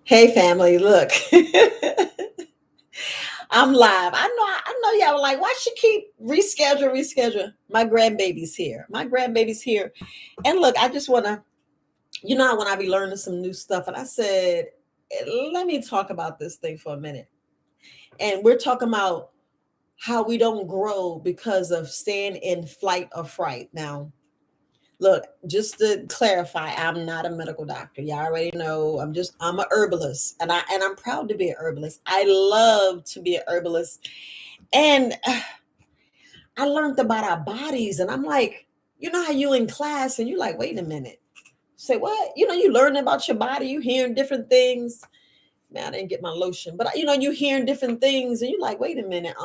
Hey family, look. I'm live. I know y'all were like, why she keep reschedule? My grandbaby's here. My grandbaby's here. And look, I just wanna, when I be learning some new stuff, and I said, let me talk about this thing for a minute. And we're talking about how we don't grow because of staying in flight or fright. Now, look, just to clarify, I'm not a medical doctor. Y'all already know. I'm a herbalist, and I'm proud to be a herbalist. I love to be a herbalist, and I learned about our bodies, and I'm like, how you in class, and you're like, wait a minute, say what? You learn about your body, you hearing different things. Man, I didn't get my lotion, but you hearing different things, and you're like, wait a minute,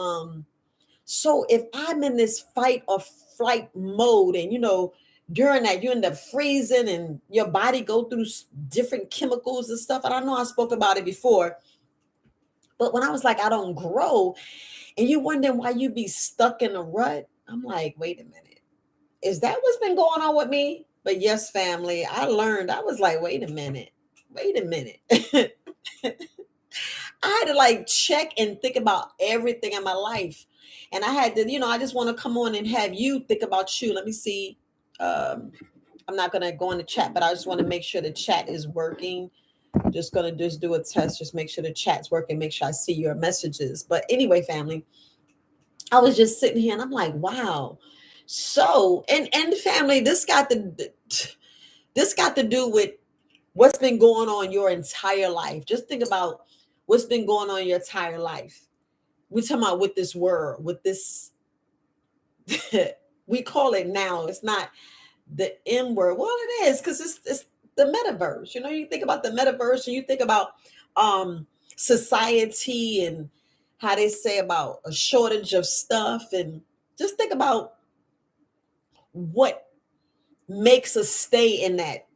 so if I'm in this fight or flight mode, and during that you end up freezing and your body go through different chemicals and stuff. And I know I spoke about it before, but when I was like, I don't grow, and you wondering why you be stuck in a rut, I'm like, wait a minute, is that what's been going on with me? But yes, family, I learned. I was like, wait a minute. I had to like check and think about everything in my life. And I had to, I just want to come on and have you think about you. Let me see. Um, I'm not going to go in the chat, but I just want to make sure the chat is working. Just going to just do a test, just make sure the chat's working, make sure I see your messages. But anyway, family, I was just sitting here and I'm like, wow. So, and family, this got to do with what's been going on your entire life. Just think about what's been going on your entire life. We're talking about with this world, with this, we call it now. It's not the M word. Well, it is because it's the metaverse. You think about the metaverse, and you think about um society, and how they say about a shortage of stuff, and just think about what makes us stay in that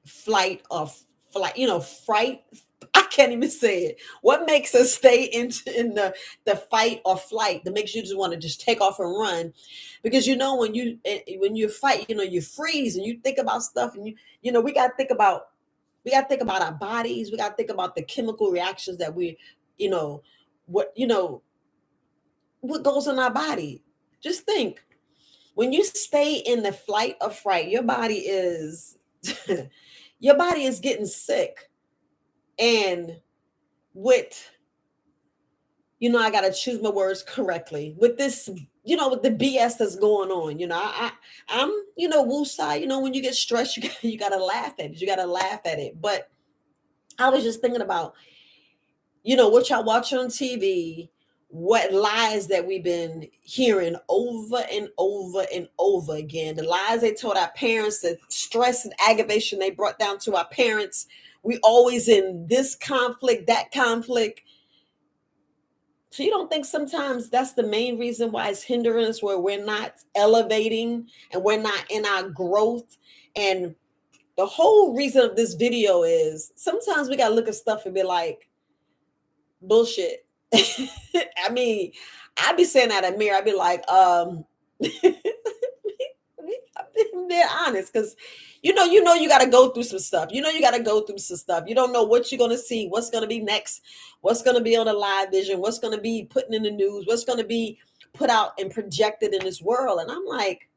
fright. I can't even say it. What makes us stay in the fight or flight that makes you just want to just take off and run? Because when you fight, you freeze and you think about stuff, and we got to think about our bodies. We got to think about the chemical reactions that you know what you know what goes in our body. Just think, when you stay in the flight or fright, your body is your body is getting sick. And with I gotta choose my words correctly with this, with the BS that's going on. I'm woosah. When you get stressed, you gotta laugh at it. You gotta laugh at it. But I was just thinking about, what y'all watch on TV, what lies that we've been hearing over and over and over again. The lies they told our parents, the stress and aggravation they brought down to our parents. We always in this conflict, that conflict. So you don't think sometimes that's the main reason why it's hindering us, where we're not elevating and we're not in our growth? And the whole reason of this video is sometimes we gotta look at stuff and be like, bullshit. I mean, I be saying that in the mirror. I be like, I'm being honest, because you got to go through some stuff. You got to go through some stuff. You don't know what you're gonna see, what's gonna be next, what's gonna be on the live vision, what's gonna be putting in the news, what's gonna be put out and projected in this world. And I'm like,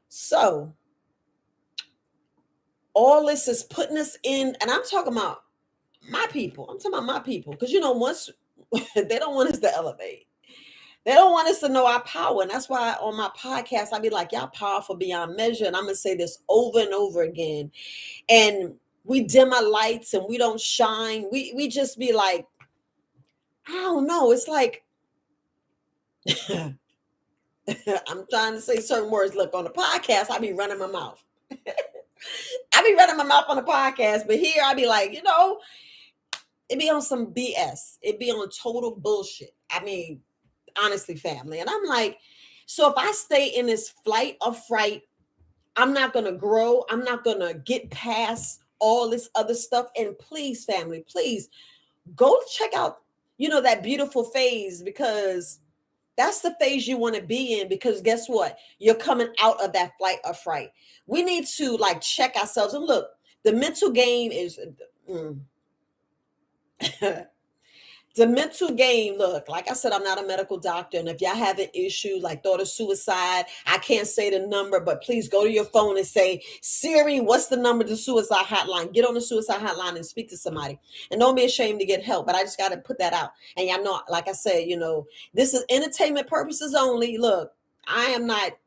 so all this is putting us in, and I'm talking about my people. I'm talking about my people, because once they don't want us to elevate. They don't want us to know our power. And that's why on my podcast, I be like, y'all powerful beyond measure. And I'm going to say this over and over again. And we dim our lights and we don't shine. We just be like, I don't know. It's like, I'm trying to say certain words. Look, on the podcast, I be running my mouth. I be running my mouth on the podcast. But here I be like, it be on some BS. It be on total bullshit. I mean, honestly, family. And I'm like, so if I stay in this flight or fright, I'm not going to grow. I'm not going to get past all this other stuff. And please, family, please go check out, that beautiful phase, because that's the phase you want to be in. Because guess what? You're coming out of that flight or fright. We need to like check ourselves and look, the mental game is, The mental game, look, like I said, I'm not a medical doctor. And if y'all have an issue like thought of suicide, I can't say the number, but please go to your phone and say, Siri, what's the number to suicide hotline? Get on the suicide hotline and speak to somebody. And don't be ashamed to get help. But I just got to put that out. And y'all know, like I said, this is entertainment purposes only. Look, I am not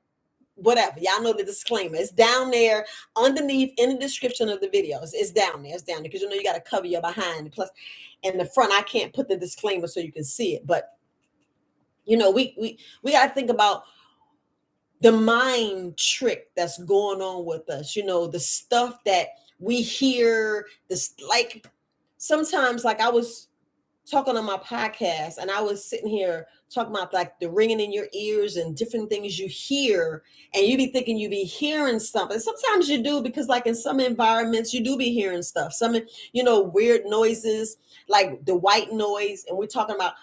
whatever. Y'all know the disclaimer. It's down there underneath in the description of the videos. It's down there. It's down there because you got to cover your behind. Plus, in the front, I can't put the disclaimer so you can see it. But we got to think about the mind trick that's going on with us. The stuff that we hear. This like sometimes, like I was talking on my podcast and I was sitting here talking about like the ringing in your ears and different things you hear, and you be thinking you be hearing something. Sometimes you do, because like in some environments you do be hearing stuff, some weird noises like the white noise. And we're talking about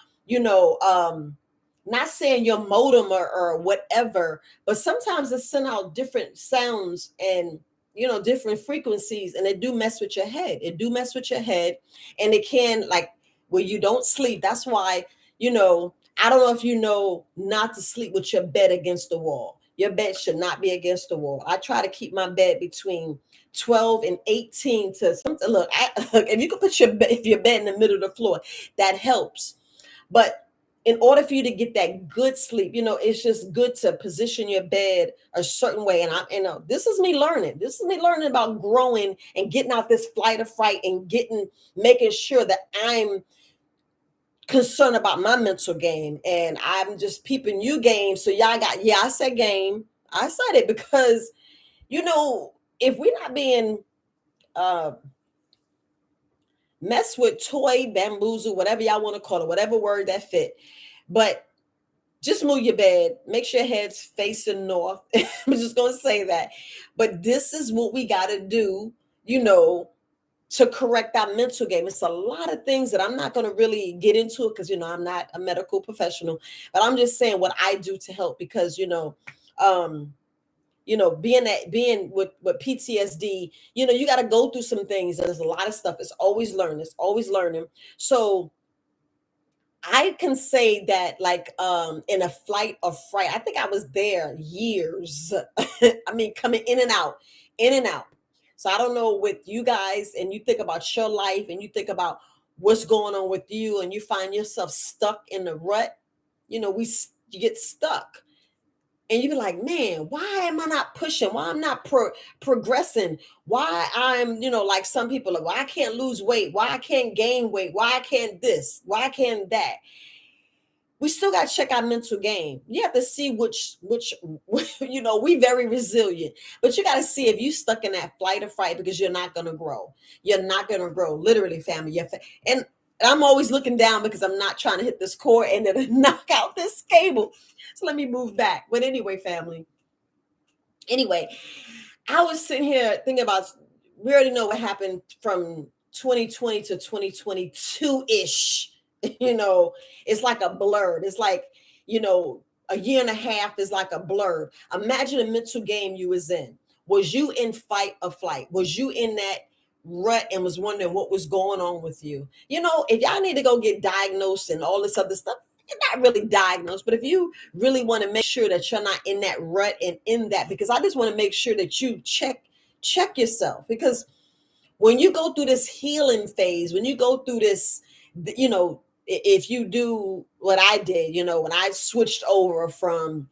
not saying your modem or whatever, but sometimes it send out different sounds and different frequencies, and it do mess with your head. And it can, like, where you don't sleep. That's why, I don't know if not to sleep with your bed against the wall. Your bed should not be against the wall. I try to keep my bed between 12 and 18 to something. Look, if you can put your bed in the middle of the floor, that helps. But in order for you to get that good sleep, it's just good to position your bed a certain way. And this is me learning. This is me learning about growing and getting out this flight or fright and making sure that I'm concerned about my mental game. And I'm just peeping you game. So y'all I said game. I said it because, if we're not being mess with, toy, bamboozle, whatever y'all want to call it, whatever word that fit. But just move your bed. Make sure your head's facing north. I'm just going to say that. But this is what we got to do, to correct our mental game. It's a lot of things that I'm not going to really get into it because, I'm not a medical professional. But I'm just saying what I do to help because, being with PTSD, you got to go through some things. There's a lot of stuff. It's always learning. So I can say that, like, in a flight or fright, I think I was there years. I mean, coming in and out, in and out. So I don't know with you guys, and you think about your life and you think about what's going on with you, and you find yourself stuck in the rut. You get stuck. And you be like, man, why am I not pushing? Why I'm not progressing? Why I'm, like some people are, why I can't lose weight? Why I can't gain weight? Why I can't this? Why I can't that? We still got to check our mental game. You have to see which, we very resilient, but you got to see if you stuck in that flight or fright, because you're not going to grow. You're not going to grow, literally, family. And I'm always looking down because I'm not trying to hit this cord and then knock out this cable. So let me move back. But anyway, family. Anyway, I was sitting here thinking about, we already know what happened from 2020 to 2022-ish. It's like a blur. It's like, a year and a half is like a blur. Imagine a mental game you was in. Was you in fight or flight? Was you in that rut and was wondering what was going on with you? If y'all need to go get diagnosed and all this other stuff, you're not really diagnosed, but if you really want to make sure that you're not in that rut and in that, because I just want to make sure that you check yourself, because when you go through this healing phase, when you go through this, if you do what I did, when I switched over from,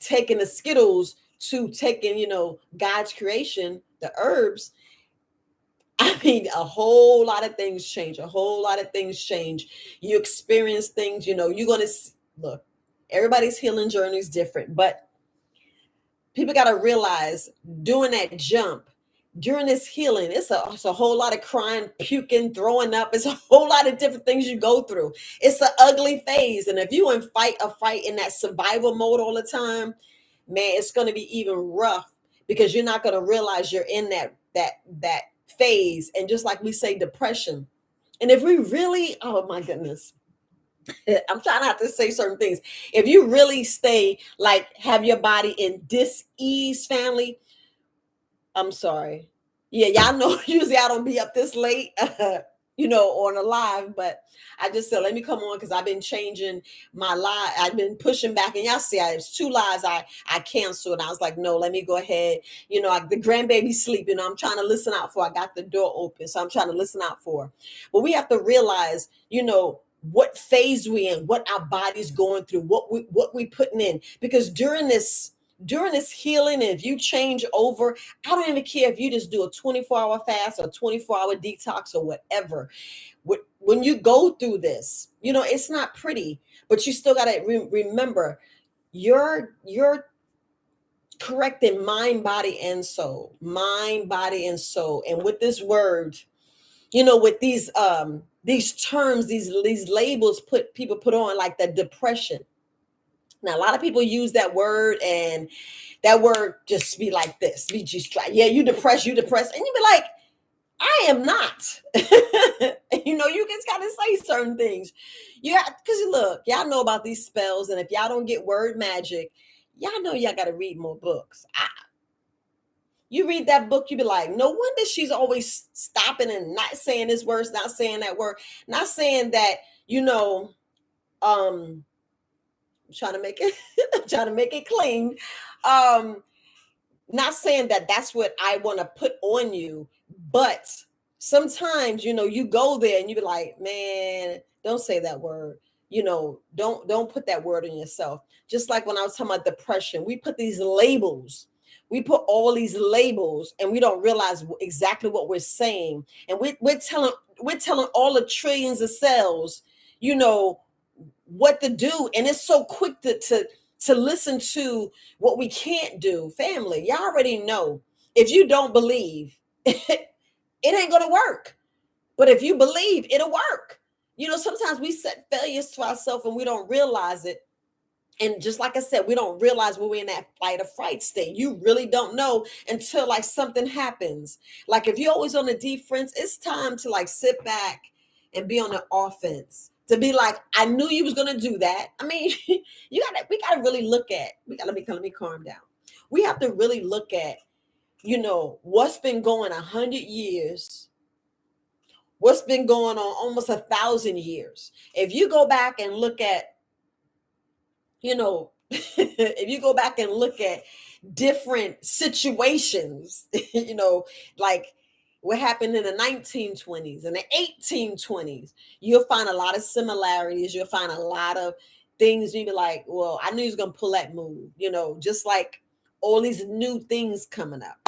taking the Skittles to taking, God's creation, the herbs, I mean, a whole lot of things change. You experience things, you're going to look, everybody's healing journey is different, but people got to realize doing that jump during this healing, it's a whole lot of crying, puking, throwing up. It's a whole lot of different things you go through. It's an ugly phase. And if you in fight in that survival mode all the time, man, it's going to be even rough, because you're not going to realize you're in that phase. And just like we say, depression. And if we really, oh my goodness, I'm trying not to say certain things. If you really stay, like, have your body in dis-ease, family, I'm sorry. Yeah, y'all know usually I don't be up this late. on a live, but I just said, let me come on because I've been changing my live. I've been pushing back, and y'all see, it's 2 lives I canceled. And I was like, no, let me go ahead. The grandbaby's sleeping. I'm trying to listen out for. I got the door open, so I'm trying to listen out for. But we have to realize, what phase we in, what our body's going through, what we putting in, because during this healing, and if you change over, I don't even care if you just do a 24-hour fast or 24-hour detox or whatever. When you go through this, it's not pretty, but you still got to remember you're correcting mind, body, and soul. Mind, body, and soul. And with this word, with these terms, these labels people put on, like the depression. Now, a lot of people use that word, and that word just be like this. Be just like, yeah, you depressed. And you be like, I am not. You just got to say certain things. Yeah, because look, y'all know about these spells, and if y'all don't get word magic, y'all know y'all got to read more books. You read that book, you be like, no wonder she's always stopping and not saying this word, not saying that word, not saying that, I'm trying to make it, I'm trying to make it clean. Not saying that that's what I want to put on you, but sometimes, you go there and you be like, man, don't say that word. Don't put that word on yourself. Just like when I was talking about depression, we put these labels. We put all these labels, and we don't realize exactly what we're saying. And we're telling all the trillions of cells, you know, what to do. And it's so quick to listen to what we can't do. Family, y'all already know, if you don't believe, it ain't gonna work. But if you believe, it'll work. Sometimes we set failures to ourselves and we don't realize it. And just like I said, we don't realize when we're in that fight or fright state. You really don't know until like something happens. Like if you're always on the defense, it's time to like sit back and be on the offense. To be like, I knew you was gonna do that. I mean, we gotta really look at, let me calm down. We have to really look at, what's been going 100 years, what's been going on almost 1,000 years. If you go back and look at, if you go back and look at different situations, like what happened in the 1920s and the 1820s, you'll find a lot of similarities. You'll find a lot of things. You'll be like, well, I knew he was going to pull that move, just like all these new things coming up,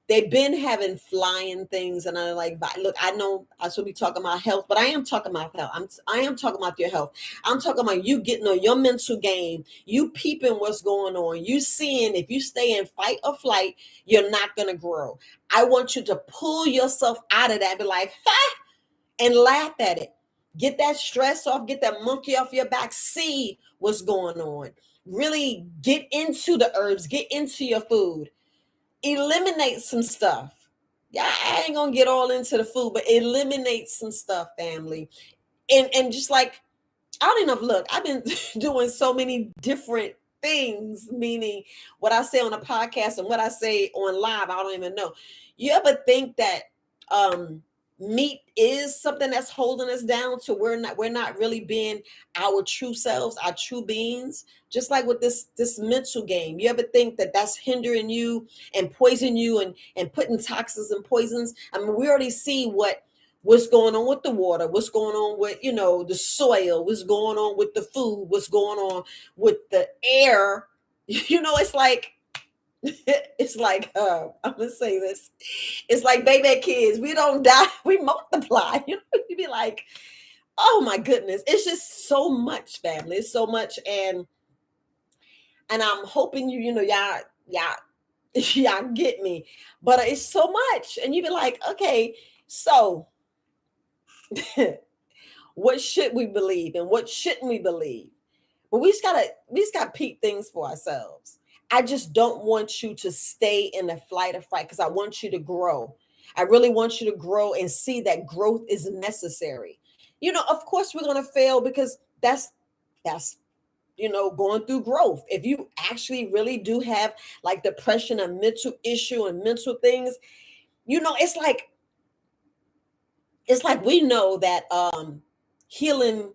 they've been having flying things. And I'm like, look, I know I should be talking about health, but I am talking about health. I am talking about your health. I'm talking about you getting on your mental game, you peeping what's going on, you seeing if you stay in fight or flight, you're not going to grow. I want you to pull yourself out of that and be like, ha, and laugh at it. Get that stress off, get that monkey off your back, see what's going on. Really get into the herbs, get into your food, eliminate some stuff. Yeah, I ain't gonna get all into the food, but eliminate some stuff, family. And just like, I don't even know, look, I've been doing so many different things, meaning what I say on a podcast and what I say on live, I don't even know. You ever think that meat is something that's holding us down, to we're not really being our true selves, our true beings? Just like with this mental game, you ever think that that's hindering you and poisoning you and putting toxins and poisons? I mean, we already see what's going on with the water, what's going on with the soil, what's going on with the food, what's going on with the air. It's like I'm gonna say this, it's like baby kids, we don't die, we multiply. You'd be like, oh my goodness, it's just so much, family. It's so much. And I'm hoping y'all get me, but it's so much. And you'd be like, okay, so what should we believe and what shouldn't we believe? But we just gotta peep things for ourselves. I just don't want you to stay in the flight or fight, because I want you to grow. I really want you to grow and see that growth is necessary. Of course we're gonna fail, because that's going through growth. If you actually really do have like depression and mental issue and mental things, it's like it's like we know that healing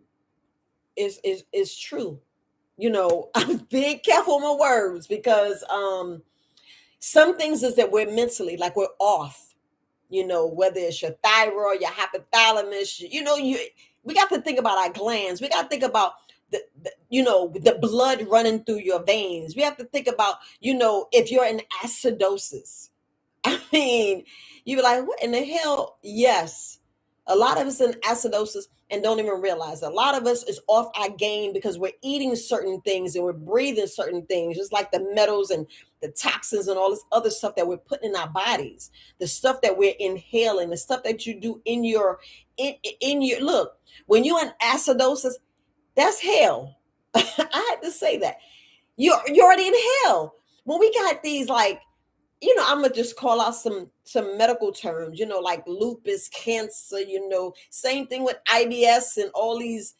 is true. I'm being careful with my words because some things is that we're mentally like we're off. Whether it's your thyroid, your hypothalamus, we got to think about our glands. We got to think about the blood running through your veins. We have to think about, if you're in acidosis. I mean, you be like, what in the hell? Yes. A lot of us in acidosis and don't even realize. A lot of us is off our game because we're eating certain things and we're breathing certain things, just like the metals and the toxins and all this other stuff that we're putting in our bodies, the stuff that we're inhaling, the stuff that you do in your look. When you're in acidosis, that's hell. I had to say that. You're already in hell. When we got these like, I'm gonna just call out some medical terms, like lupus, cancer, same thing with IBS and all these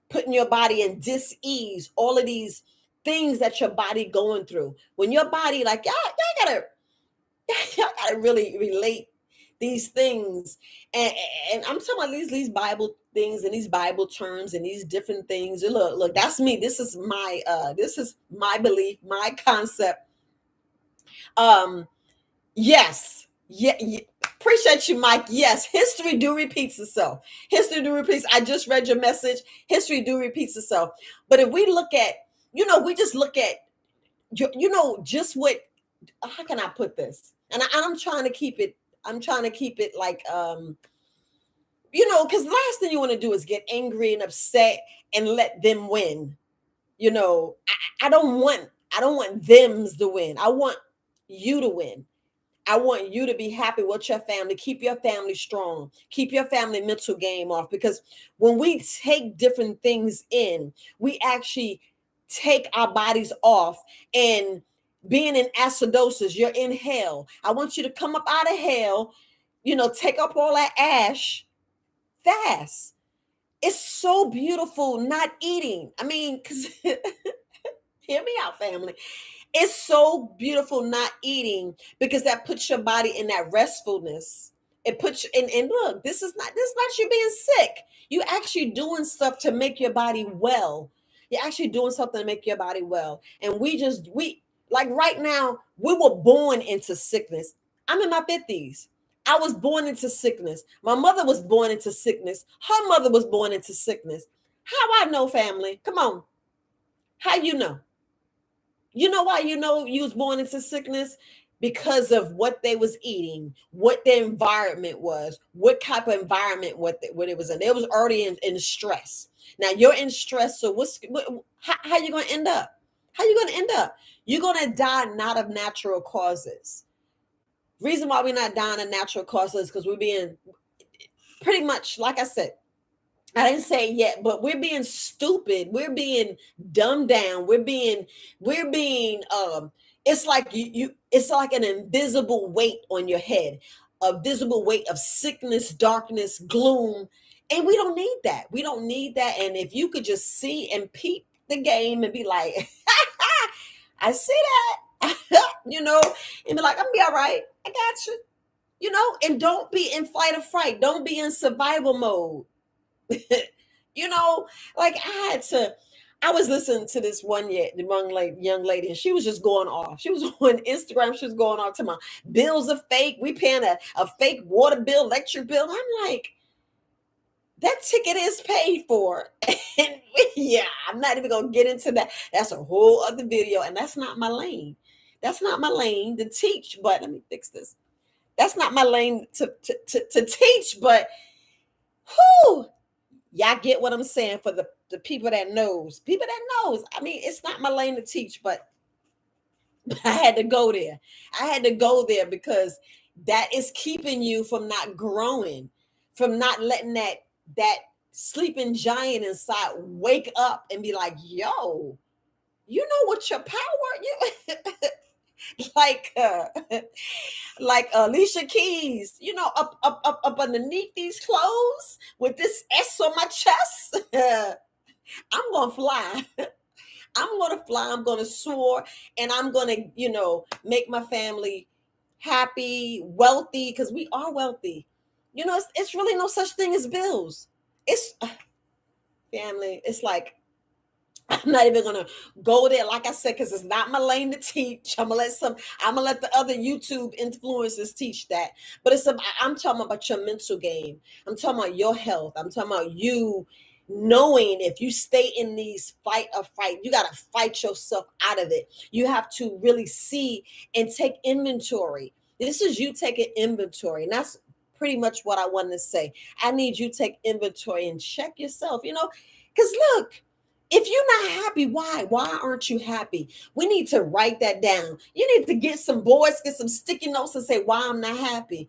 putting your body in dis-ease, all of these things that your body going through. When your body, like y'all gotta y'all gotta really relate these things. And I'm talking about these Bible things and these Bible terms and these different things. And look, that's me. This is my belief, my concept. Yes. Yeah. Appreciate you, Mike. Yes, history do repeats itself. History do repeats. I just read your message. History do repeats itself. But if we look at, we just look at, just what, how can I put this? And I'm trying to keep it, like, because the last thing you want to do is get angry and upset and let them win. I don't want them's to win. I want you to win. I want you to be happy with your family. Keep your family strong. Keep your family mental game off. Because when we take different things in, we actually take our bodies off. And being in acidosis, you're in hell. I want you to come up out of hell, take up all that ash fast. It's so beautiful not eating. I mean, because hear me out, family. It's so beautiful not eating because that puts your body in that restfulness. It puts you and look, this is not you being sick. You actually doing stuff to make your body well. You're actually doing something to make your body well. And we like right now, we were born into sickness. I'm in my 50s. I was born into sickness. My mother was born into sickness. Her mother was born into sickness. How I know, family? Come on. How you know? You know why you was born into sickness? Because of what they was eating, what their environment was, what type of environment what it was in. They was already in stress. Now you're in stress, so how you gonna end up? How you gonna end up? You're gonna die not of natural causes. Reason why we're not dying of natural causes because we're being pretty much, like I said, I didn't say it yet, but we're being stupid. We're being dumbed down. We're being it's like it's like an invisible weight on your head, a visible weight of sickness, darkness, gloom. And we don't need that. We don't need that. And if you could just see and peep the game and be like, I see that, and be like, I'm gonna be all right. I got you. And don't be in flight or fright. Don't be in survival mode. you know, like I was listening to this young lady, and she was just going off. She was on Instagram. She was going off to my bills are fake. We paying a fake water bill, electric bill. I'm like, that ticket is paid for. And yeah, I'm not even gonna get into that. That's a whole other video, and that's not my lane. That's not my lane to teach. But let me fix this. That's not my lane to teach. But who? Y'all get what I'm saying for the people that knows. People that knows. I mean, it's not my lane to teach, but I had to go there. I had to go there because that is keeping you from not growing, from not letting that sleeping giant inside wake up and be like, yo, you know what your power you like like Alicia Keys, up underneath these clothes with this S on my chest. I'm gonna fly. I'm gonna fly. I'm gonna soar, and I'm gonna, make my family happy, wealthy, because we are wealthy. It's really no such thing as bills. It's family. It's like I'm not even gonna go there, like I said, because it's not my lane to teach. I'm gonna let the other YouTube influencers teach that. But I'm talking about your mental game. I'm talking about your health. I'm talking about you knowing if you stay in these fight or fight, you gotta fight yourself out of it. You have to really see and take inventory. This is you taking inventory, and that's pretty much what I wanted to say. I need you to take inventory and check yourself, because look, if you're not happy, why? Why aren't you happy? We need to write that down. You need to get some boards, get some sticky notes and say why I'm not happy.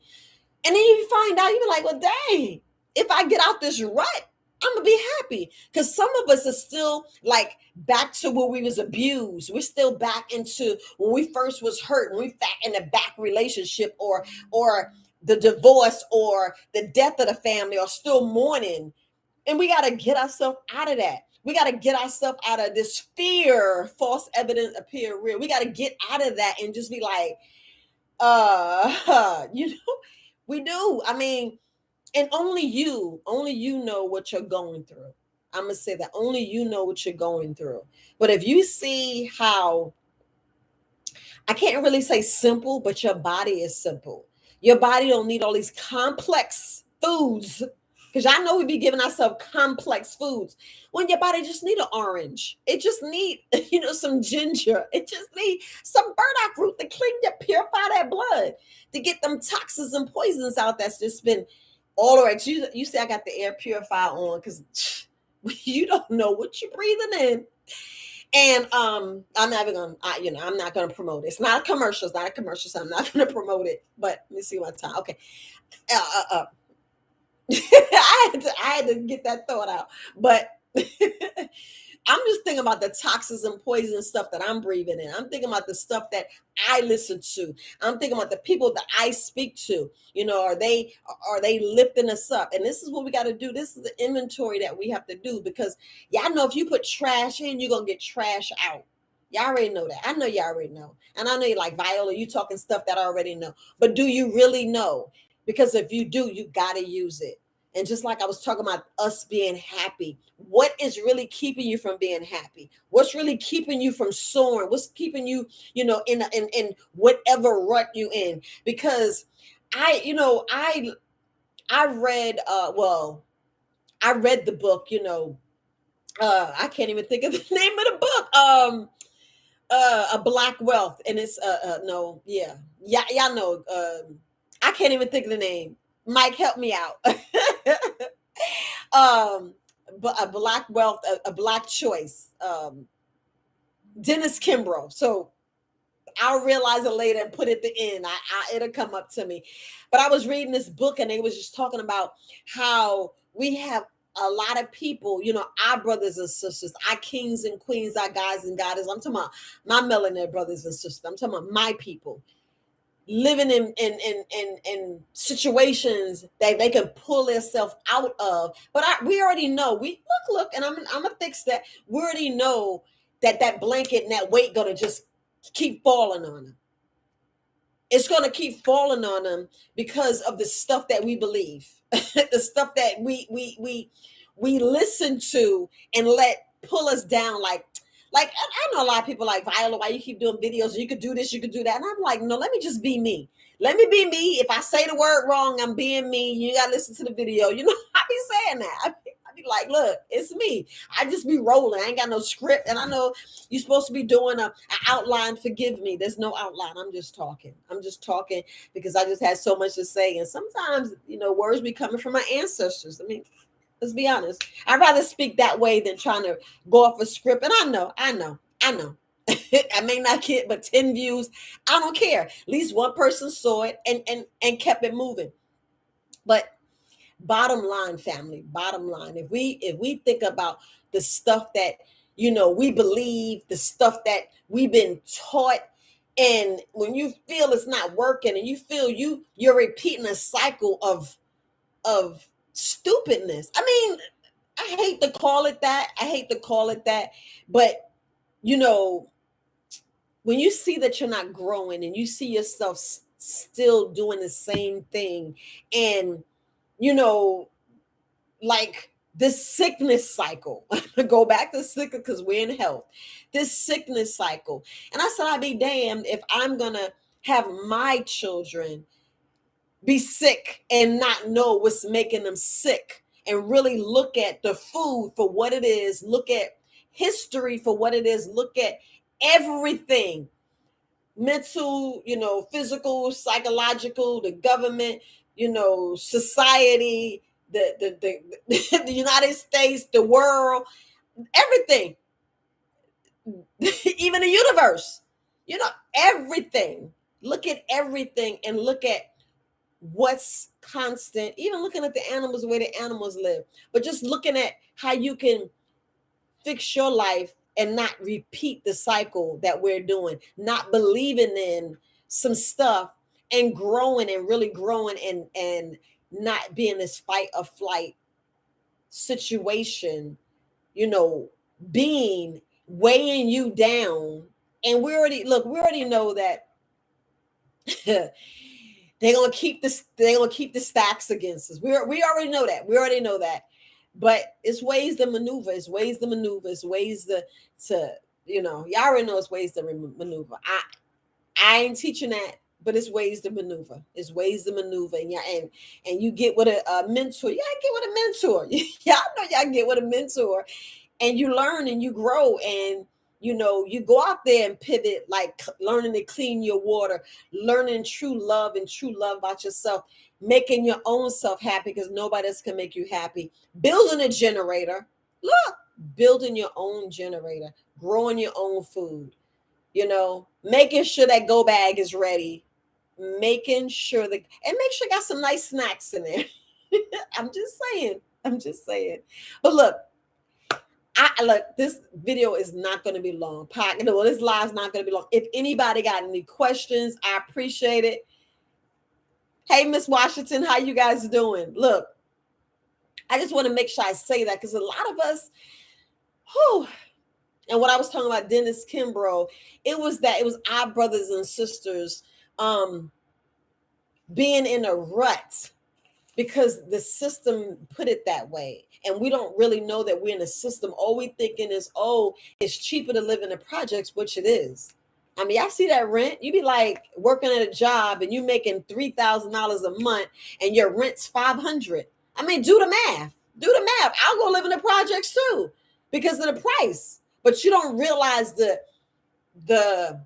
And then you find out, you're like, well, dang, if I get out this rut, I'm gonna be happy. Because some of us are still like back to where we was abused. We're still back into when we first was hurt, when we back in the back relationship or the divorce or the death of the family or still mourning. And we got to get ourselves out of that. We got to get ourselves out of this fear, false evidence appear real. We got to get out of that and just be like, you know, we do. I mean, and only you know what you're going through. I'm going to say that only you know what you're going through. But if you see how, I can't really say simple, but your body is simple. Your body don't need all these complex foods. Because I know we be giving ourselves complex foods when your body just need an orange. It just need, some ginger. It just need some burdock root to clean your purify that blood, to get them toxins and poisons out that's just been all right. You say I got the air purifier on because you don't know what you're breathing in. And I'm not even gonna, I'm not gonna promote it. It's not a commercial. It's not a commercial, so I'm not gonna promote it. But let me see what time. Okay. I had to get that thought out. But I'm just thinking about the toxins and poison stuff that I'm breathing in. I'm thinking about the stuff that I listen to. I'm thinking about the people that I speak to. Are they lifting us up? And this is what we got to do. This is the inventory that we have to do because y'all know if you put trash in, you're gonna get trash out. Y'all already know that. I know y'all already know. And I know you're like, Viola, you talking stuff that I already know. But do you really know? Because if you do, you gotta use it. And just like I was talking about us being happy, what is really keeping you from being happy? What's really keeping you from soaring? What's keeping you, in whatever rut you in? Because I read I read the book, I can't even think of the name of the book. A Black Wealth, and it's no, yeah, y'all know. I can't even think of the name. Mike, help me out. But a Black Wealth, a Black Choice. Dennis Kimbrough. So I'll realize it later and put it at the end. It'll come up to me. But I was reading this book and they was just talking about how we have a lot of people, our brothers and sisters, our kings and queens, our guys and goddesses. I'm talking about my millionaire brothers and sisters. I'm talking about my people living in situations that they can pull themselves out of. But we already know. We look, and I'm gonna fix that. We already know that blanket and that weight gonna just keep falling on them. It's gonna keep falling on them because of the stuff that we believe, the stuff that we listen to and let pull us down. Like I know a lot of people like, Viola, why you keep doing videos? You could do this, you could do that. And I'm like, no, let me just be me. Let me be me. If I say the word wrong, I'm being me. You gotta listen to the video. I be saying that. I be like, look, it's me. I just be rolling. I ain't got no script. And I know you're supposed to be doing an outline. Forgive me. There's no outline. I'm just talking. I'm just talking because I just had so much to say. And sometimes, words be coming from my ancestors. I mean, let's be honest. I'd rather speak that way than trying to go off a script. And I know. I may not get but 10 views. I don't care. At least one person saw it and kept it moving. But bottom line, family, bottom line, if we think about the stuff that we believe, the stuff that we've been taught, and when you feel it's not working and you feel you're repeating a cycle of stupidness. I mean, I hate to call it that. But when you see that you're not growing and you see yourself still doing the same thing, and you know, like this sickness cycle. Go back to sickness because we're in health. This sickness cycle. And I said, I'd be damned if I'm going to have my children be sick and not know what's making them sick, and really look at the food for what it is, look at history for what it is, look at everything, mental, physical, psychological, the government, society, the the United States, the world, everything, even the universe, everything. Look at everything and look at what's constant, even looking at the animals, the way the animals live, but just looking at how you can fix your life and not repeat the cycle that we're doing, not believing in some stuff and growing and really growing, and not being this fight or flight situation, you know, being weighing you down. And we already know that they're gonna keep this. They're gonna keep the stacks against us. We already know that. We already know that. But it's ways to maneuver. It's ways to maneuver. It's ways to y'all already know it's ways to maneuver. I ain't teaching that, but it's ways to maneuver. It's ways to maneuver, and and you get with a mentor. Y'all get with a mentor. Y'all know y'all get with a mentor, and you learn and you grow, and you go out there and pivot, like learning to clean your water, learning true love about yourself, making your own self happy because nobody else can make you happy, building a generator. Look, building your own generator, growing your own food, making sure that go bag is ready, making sure that, and make sure you got some nice snacks in there. I'm just saying. I'm just saying. But look, this video is not going to be long. This live is not going to be long. If anybody got any questions, I appreciate it. Hey, Miss Washington, how you guys doing? Look, I just want to make sure I say that because a lot of us, and what I was talking about, Dennis Kimbrough, it was our brothers and sisters being in a rut because the system put it that way. And we don't really know that we're in a system. All we thinking is, it's cheaper to live in the projects, which it is. I mean, I see that rent. You be like working at a job and you making $3,000 a month and your rent's $500. I mean, do the math. Do the math. I'll go live in the projects too because of the price. But you don't realize that's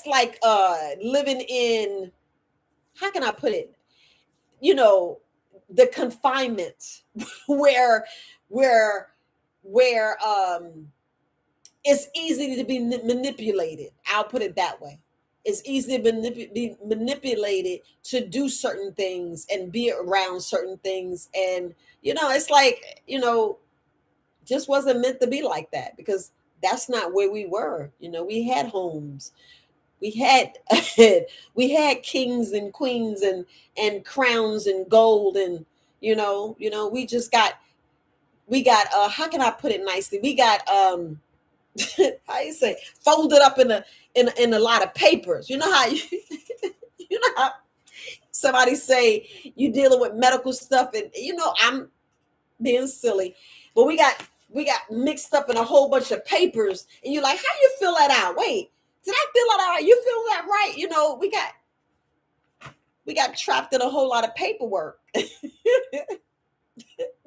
like living in, how can I put it? The confinement where it's easy to be manipulated. I'll put it that way. It's easy to be manipulated to do certain things and be around certain things. And, it's like, just wasn't meant to be like that because that's not where we were. We had homes. We had we had kings and queens and crowns and gold, and we got how can I put it nicely? We got how you say, folded up in a lot of papers. You know how you know how somebody say you dealing with medical stuff, and I'm being silly, but we got mixed up in a whole bunch of papers, and you're like, how you fill that out? Wait, did I fill that out? You feel that right? We got trapped in a whole lot of paperwork.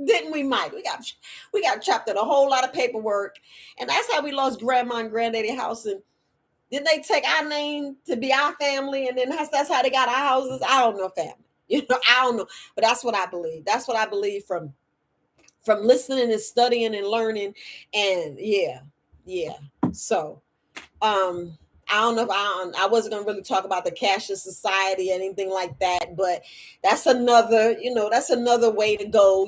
Didn't we, Mike? We got trapped in a whole lot of paperwork, and that's how we lost grandma and granddaddy house. And did they take our name to be our family, and then that's how they got our houses? I don't know, family. I don't know, but that's what I believe. That's what I believe from listening and studying and learning, and yeah. So, I don't know if I wasn't going to really talk about the cashless society or anything like that, but that's another way to go,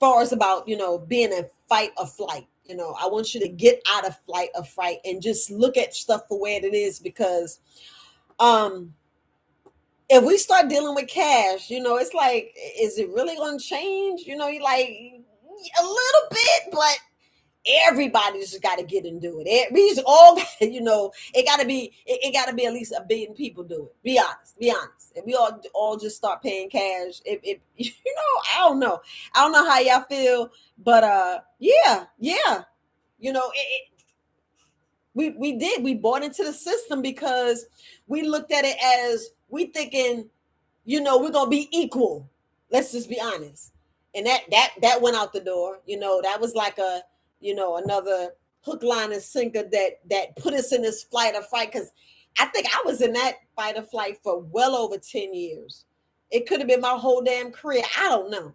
far as about, being in fight or flight. I want you to get out of flight or fright and just look at stuff for where it is, because if we start dealing with cash, it's like, is it really going to change? You're like, a little bit, but Everybody just got to get and do it. We just all, it got to be. It got to be at least 1 billion people do it. Be honest. Be honest. If we all just start paying cash, if I don't know how y'all feel, but yeah, yeah. We bought into the system because we looked at it as we thinking, we're gonna be equal. Let's just be honest. And that went out the door. That was like another hook, line, and sinker that put us in this flight or fight. Because I think I was in that fight or flight for well over 10 years. It could have been my whole damn career. I don't know.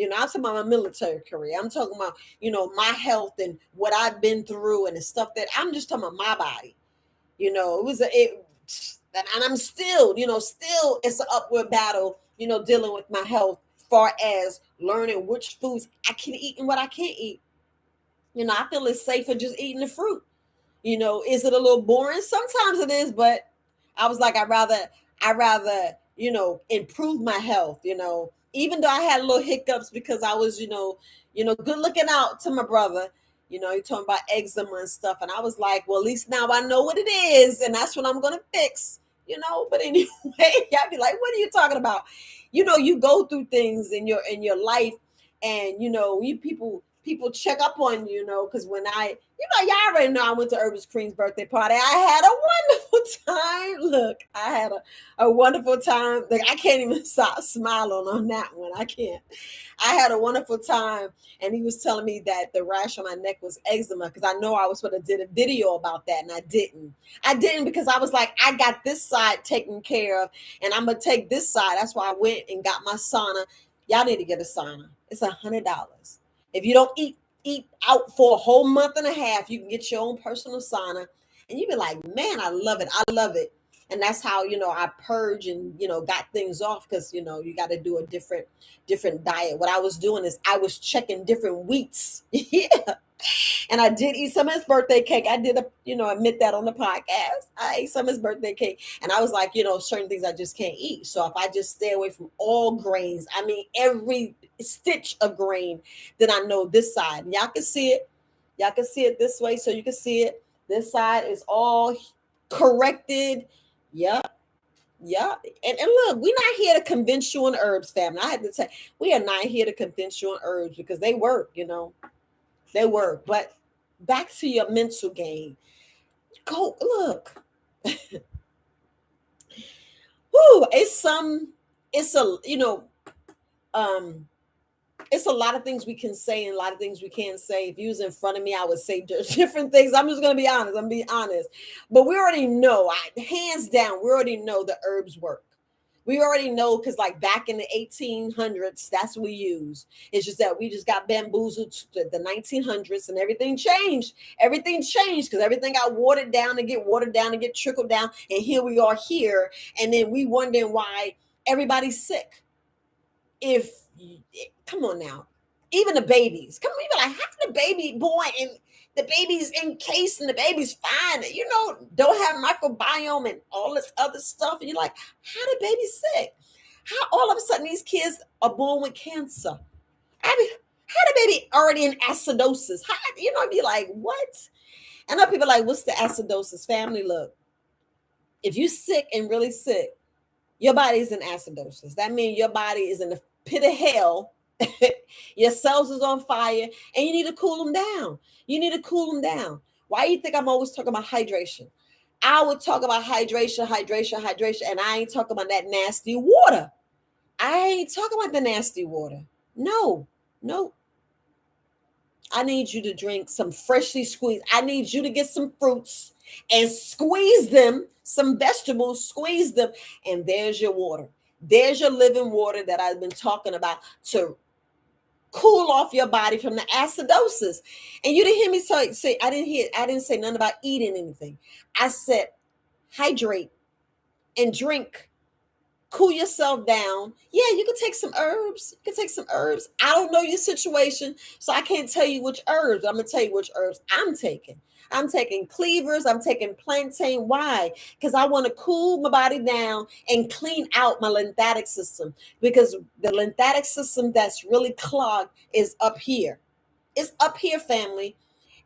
I'm talking about my military career. I'm talking about, my health and what I've been through and the stuff that I'm just talking about my body. And I'm still, still it's an upward battle, dealing with my health, far as learning which foods I can eat and what I can't eat. I feel it's safer just eating the fruit. Is it a little boring? Sometimes it is, but I was like, I rather, improve my health, even though I had little hiccups because I was, good looking out to my brother. He talking about eczema and stuff. And I was like, well, at least now I know what it is, and that's what I'm gonna fix, But anyway, y'all be like, what are you talking about? You go through things in your life, and you people check up on because when y'all already know I went to Urban's Cream's birthday party. I had a wonderful time. Look, I had a wonderful time. Like, I can't even stop smiling on that one. I can't. I had a wonderful time, and he was telling me that the rash on my neck was eczema, because I know I was supposed to did a video about that, and I didn't. I didn't because I was like, I got this side taken care of, and I'm gonna take this side. That's why I went and got my sauna. Y'all need to get a sauna. It's $100. If you don't eat out for a whole month and a half, you can get your own personal sauna, and you be like, man, I love it. I love it. And that's how I purge and got things off, because you got to do a different diet. What I was doing is I was checking different wheats. Yeah. And I did eat some of his birthday cake. I did, admit that on the podcast. I ate some of his birthday cake. And I was like, certain things I just can't eat. So if I just stay away from all grains, I mean, every stitch of grain, then I know this side. And y'all can see it. Y'all can see it this way, so you can see it. This side is all corrected. Yeah. Yeah. And look, we're not here to convince you on herbs, family. I had to say, we are not here to convince you on herbs, because they work, They work. But back to your mental game. Go look. Whoo, um, it's a lot of things we can say and a lot of things we can't say. If you was in front of me, I would say different things. I'm just gonna be honest. I'm being honest. But we already know, hands down, we already know the herbs work. We already know, because like back in the 1800s, that's what we use. It's just that we just got bamboozled to the 1900s, and everything changed. Everything changed because everything got watered down and get watered down and get trickled down. And here we are here. And then we wondering why everybody's sick. Come on now, even the babies, come on, you be like, how the baby born and the baby's encased and the baby's fine, don't have microbiome and all this other stuff, and you're like, how the baby sick? How all of a sudden these kids are born with cancer? I mean, how the baby already in acidosis? How, I'd be like, what? And other people are like, what's the acidosis? Family, look, if you sick and really sick, your body is in acidosis. That means your body is in the pit of hell. Your cells is on fire, and you need to cool them down. You need to cool them down. Why do you think I'm always talking about hydration? I would talk about hydration, and I ain't talking about that nasty water. I ain't talking about the nasty water. No, no. I need you to drink some freshly squeezed. I need you to get some fruits and squeeze them, some vegetables, squeeze them, and there's your water. There's your living water that I've been talking about to cool off your body from the acidosis. And you didn't hear me say I didn't say nothing about eating anything. I said hydrate and drink. Cool yourself down. Yeah, you can take some herbs. You can take some herbs. I don't know your situation, so I can't tell you which herbs. I'm gonna tell you which herbs I'm taking. I'm taking cleavers. I'm taking plantain. Why? Because I want to cool my body down and clean out my lymphatic system. Because the lymphatic system that's really clogged is up here. It's up here, family.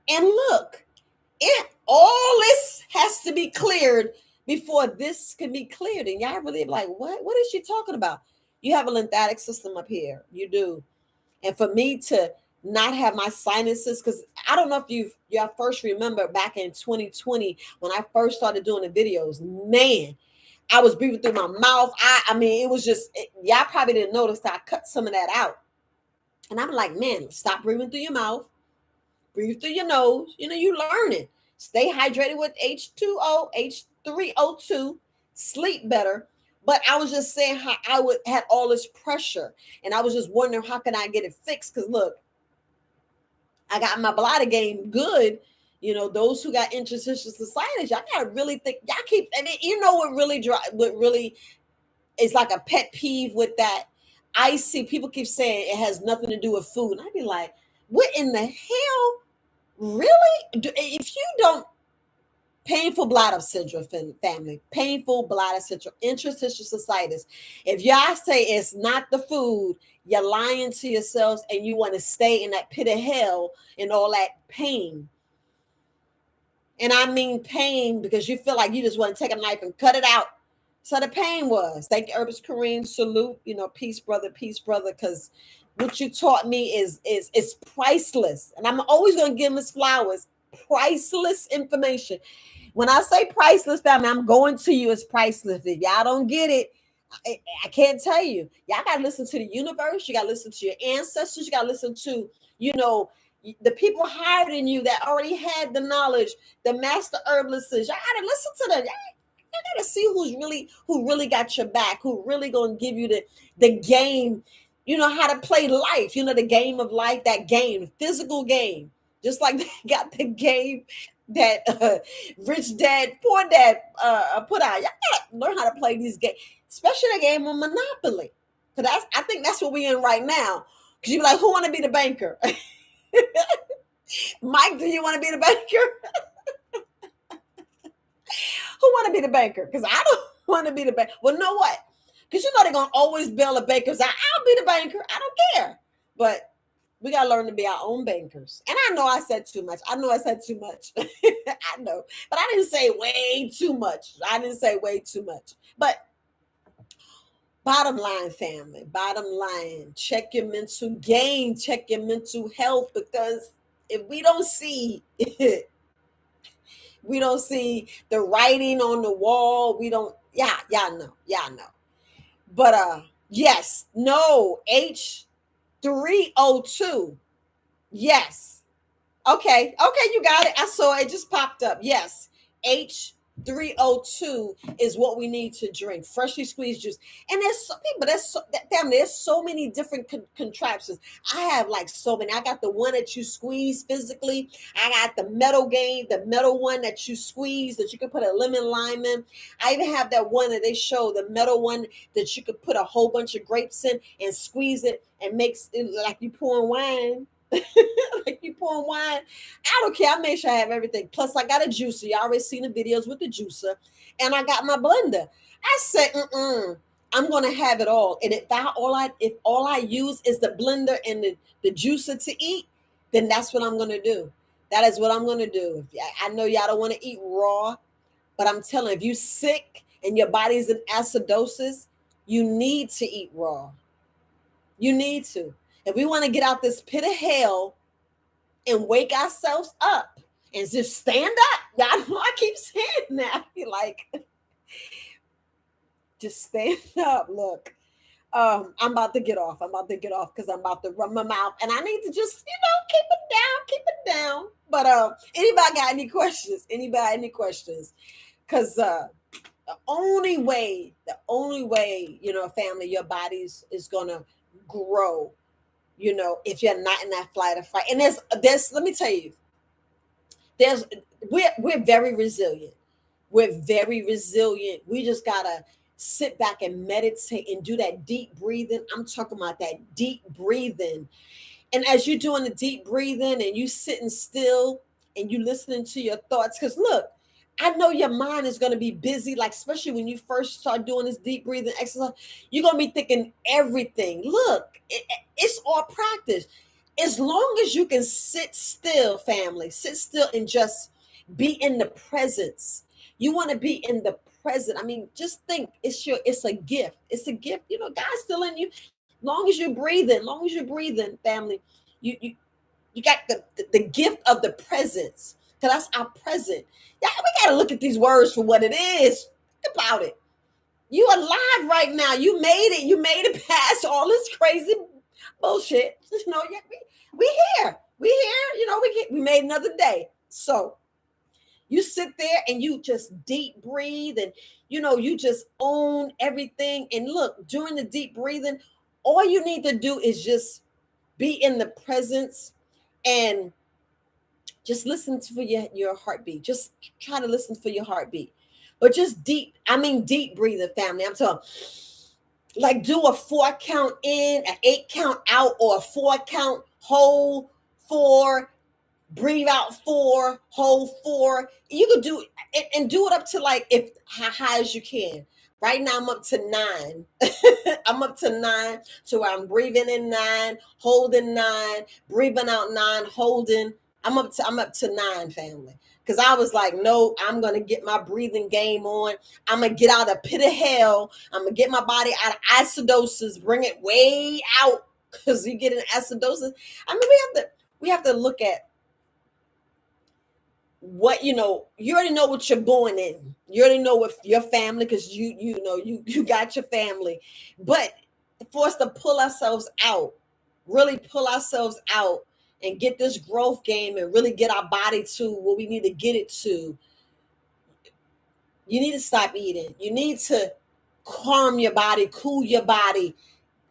And look, it all this has to be cleared before this can be cleared. And y'all really be like, what is she talking about? You have a lymphatic system up here. You do. And for me to not have my sinuses, because I don't know if y'all first remember back in 2020 when I first started doing the videos, man, I was breathing through my mouth. I mean, it was just y'all probably didn't notice that I cut some of that out. And I'm like, man, stop breathing through your mouth, breathe through your nose. You learn it. Stay hydrated with H2O, H3O2, sleep better. But I was just saying how I would had all this pressure, and I was just wondering how can I get it fixed? Because look, I got my bladder game good. Those who got interstitial cystitis, y'all gotta really think. Y'all keep. I mean, what really is like a pet peeve with that. I see people keep saying it has nothing to do with food, and I'd be like, what in the hell? Really? If you don't, painful bladder syndrome, family, painful bladder syndrome, interstitial cystitis. If y'all say it's not the food, you're lying to yourselves, and you want to stay in that pit of hell and all that pain. And I mean pain because you feel like you just want to take a knife and cut it out. So the pain was. Thank you, Herbis Kareem. Salute. Peace, brother. Peace, brother. Because what you taught me is priceless. And I'm always going to give Miss Flowers priceless information. When I say priceless, family, I'm going to you as priceless. If y'all don't get it, I can't tell you. Y'all got to listen to the universe. You got to listen to your ancestors. You got to listen to, the people higher than you that already had the knowledge, the master herbalists. Y'all got to listen to them. Y'all got to see who really got your back, who really going to give you the game, how to play life, the game of life, that game, physical game. Just like they got the game that Rich Dad, Poor Dad put out. Y'all got to learn how to play these games, especially the game of Monopoly. Because I think that's what we're in right now. Because you be like, who want to be the banker? Mike, do you want to be the banker? Who want to be the banker? Because I don't want to be the banker. Well, know what? Because they're going to always bail the bankers out. I'll be the banker. I don't care. But we got to learn to be our own bankers. And I know I said too much. I know. I know. But I didn't say way too much. But bottom line, family, bottom line, check your mental game, check your mental health, because if we don't see we don't see the writing on the wall, we don't, y'all know. But yes, no, H3O2. Yes. Okay, you got it. I saw it just popped up. Yes. H3O2 is what we need to drink. Freshly squeezed juice. And there's so many different contraptions. I have like so many. I got the one that you squeeze physically. I got the metal one that you squeeze that you can put a lemon lime in. I even have that one that they show, the metal one that you could put a whole bunch of grapes in and squeeze it and makes it like you pouring wine. Like you pouring wine. I don't care. I make sure I have everything. Plus, I got a juicer. You already seen the videos with the juicer, and I got my blender. I said, I'm gonna have it all. And if all I use is the blender and the juicer to eat, then that's what I'm gonna do. That is what I'm gonna do. I know y'all don't want to eat raw, but I'm telling you, if you sick and your body's in acidosis, you need to eat raw. You need to. If we want to get out this pit of hell and wake ourselves up and just stand up, y'all know I keep saying that. I feel like, just stand up. Look, I'm about to get off. Because I'm about to run my mouth, and I need to just, keep it down. But anybody got any questions? Because the only way, family, your body is gonna grow. If you're not in that flight or fight. And there's let me tell you, we're very resilient. We just gotta sit back and meditate and do that deep breathing. I'm talking about that deep breathing. And as you're doing the deep breathing and you sitting still and you listening to your thoughts, because look, I know your mind is going to be busy, like especially when you first start doing this deep breathing exercise, you're going to be thinking everything. Look, it's all practice. as long as you can sit still, family, sit still and just be in the presence. You want to be in the present. I mean, just think it's a gift. It's a gift. God's still in you. Long as you're breathing, family, you got the gift of the presence. Because that's our present. Yeah, we gotta look at these words for what it is. Think about it. You alive right now. You made it. You made it past all this crazy bullshit. Yeah, we here. We here. We made another day. So you sit there and you just deep breathe, and you just own everything. And look, during the deep breathing, all you need to do is just be in the presence and just listen for your heartbeat. Just try to listen for your heartbeat. But just deep breathing, family. I'm talking like do a 4 count in, an 8 count out, or a 4 count hold, four, breathe out, four, hold, four. You could do it and do it up to like if how high as you can. Right now I'm up to 9. I'm up to 9. So I'm breathing in 9, holding 9, breathing out 9, holding. I'm up to 9, family. Because I was like, no, I'm gonna get my breathing game on. I'm gonna get out of pit of hell. I'm gonna get my body out of acidosis, bring it way out. Because you get in acidosis. I mean, we have to look at what you already know what you're born in. You already know what your family, because you got your family. But for us to pull ourselves out, really pull ourselves out and get this growth game and really get our body to where we need to get it to, you need to stop eating. You need to calm your body, cool your body,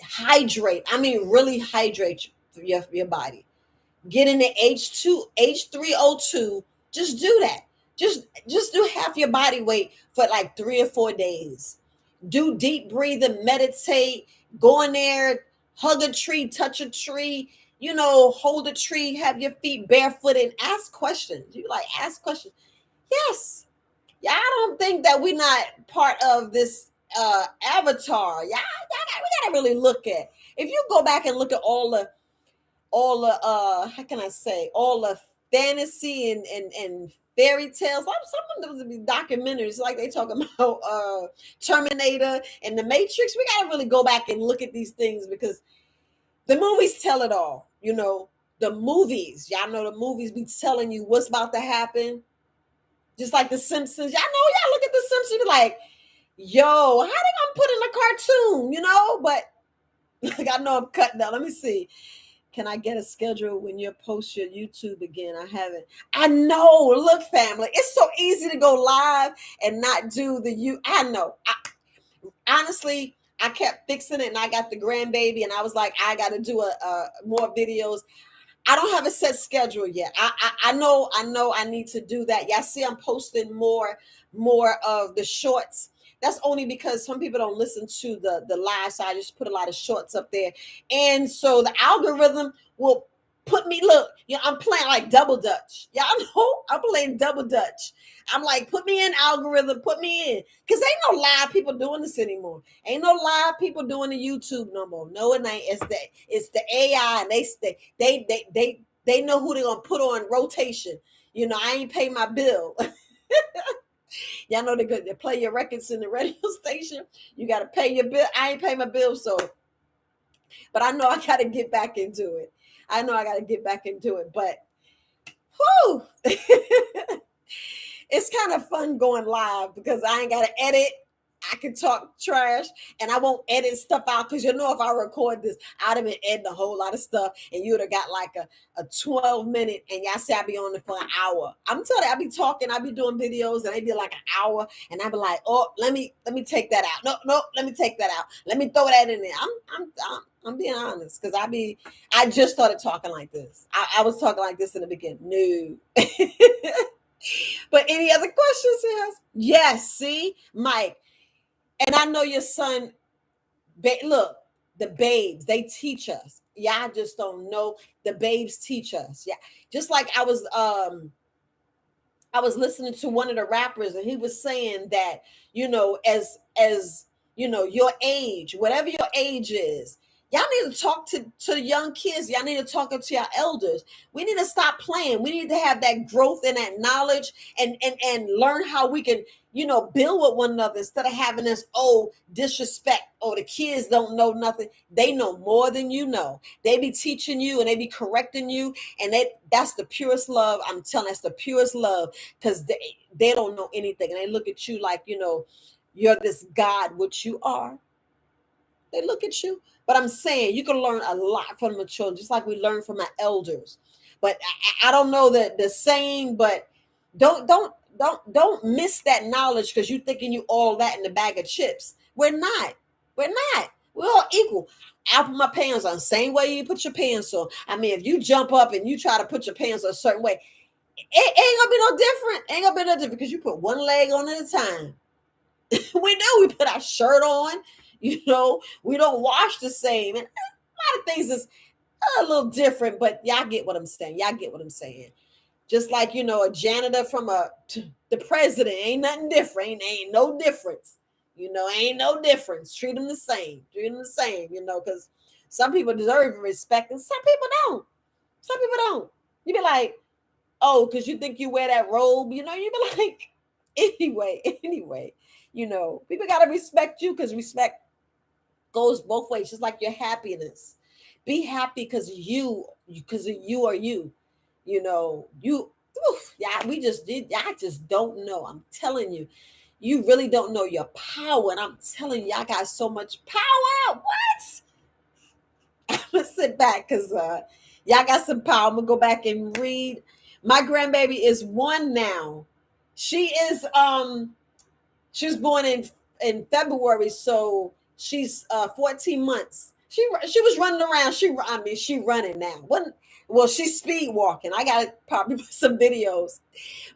hydrate. I mean, really hydrate your body. Get in the H3O2. Just do that. Just do half your body weight for like 3 or 4 days. Do deep breathing, meditate, go in there, hug a tree, touch a tree, hold a tree, have your feet barefoot, and ask questions. You like ask questions. Yes. Yeah, I don't think that we're not part of this avatar. Yeah, we gotta really look at. If you go back and look at all the how can I say, all the fantasy and fairy tales. Like some of those be documentaries, like they talk about Terminator and the Matrix. We gotta really go back and look at these things because the movies tell it all. The movies, y'all know the movies be telling you what's about to happen. Just like the Simpsons. Y'all look at the Simpsons, be like, yo, how they gonna put in a cartoon, but like I know I'm cutting down. Let me see. Can I get a schedule when you post your YouTube again? I haven't. I know. Look, family, it's so easy to go live and not do the you. I know. Honestly, I kept fixing it, and I got the grandbaby, and I was like, I got to do a more videos. I don't have a set schedule yet. I know I need to do that. Y'all see I'm posting more of the shorts. That's only because some people don't listen to the live, so I just put a lot of shorts up there. And so the algorithm will put me, look, I'm playing like double dutch. Y'all know I'm playing double dutch. I'm like, put me in, algorithm, put me in. Because ain't no live people doing this anymore. Ain't no live people doing the YouTube no more. No, it ain't. It's the AI, and they know who they're gonna put on rotation. I ain't pay my bill. Y'all know they play your records in the radio station. You got to pay your bill. I ain't pay my bill, so. But I know I got to get back into it. But, whew. It's kind of fun going live because I ain't got to edit. I can talk trash and I won't edit stuff out because if I record this, I'd have been editing a whole lot of stuff and you would have got like a 12-minute, and y'all say I be on it for an hour. I'm telling you, I be talking, I be doing videos and they be like an hour, and I be like, oh, let me take that out. No, let me take that out. Let me throw that in there. I'm being honest because I just started talking like this. I was talking like this in the beginning. No. But any other questions, yes? Yes, see, Mike. And I know your son, look, the babes, they teach us. Yeah, I just don't know. The babes teach us. Yeah. Just like I was listening to one of the rappers, and he was saying that, as your age, whatever your age is, Y'all need to talk to the young kids. Y'all need to talk to your elders. We need to stop playing. We need to have that growth and that knowledge, and learn how we can, build with one another instead of having this disrespect. Oh, the kids don't know nothing. They know more than you know. They be teaching you and they be correcting you, and that's the purest love. I'm telling you, that's the purest love, because they don't know anything, and they look at you like, you're this God, which you are. They look at you. But I'm saying you can learn a lot from the children, just like we learn from our elders. But I don't know the saying, but don't miss that knowledge because you're thinking you all that in the bag of chips. We're not. We're not. We're all equal. I put my pants on same way you put your pants on. I mean, if you jump up and you try to put your pants on a certain way, it ain't gonna be no different. Ain't gonna be no different because you put one leg on at a time. We do. We put our shirt on. We don't wash the same, and a lot of things is a little different. But y'all get what I'm saying. Y'all get what I'm saying. Just like a janitor from the president, ain't nothing different. Ain't no difference. Ain't no difference. Treat them the same. Treat them the same. Because some people deserve respect and some people don't. Some people don't. You be like, oh, because you think you wear that robe. You be like, anyway. People gotta respect you because respect goes both ways, just like your happiness. Be happy because you are you. Yeah, we just did. I just don't know. I'm telling you, you really don't know your power, and I'm telling you, I got so much power. What? I'm gonna sit back because y'all got some power. I'm gonna go back and read. My grandbaby is 1 now. She is she was born in February, so she's 14 months. She was running around. She running now. Well, she's speed walking. I got probably some videos.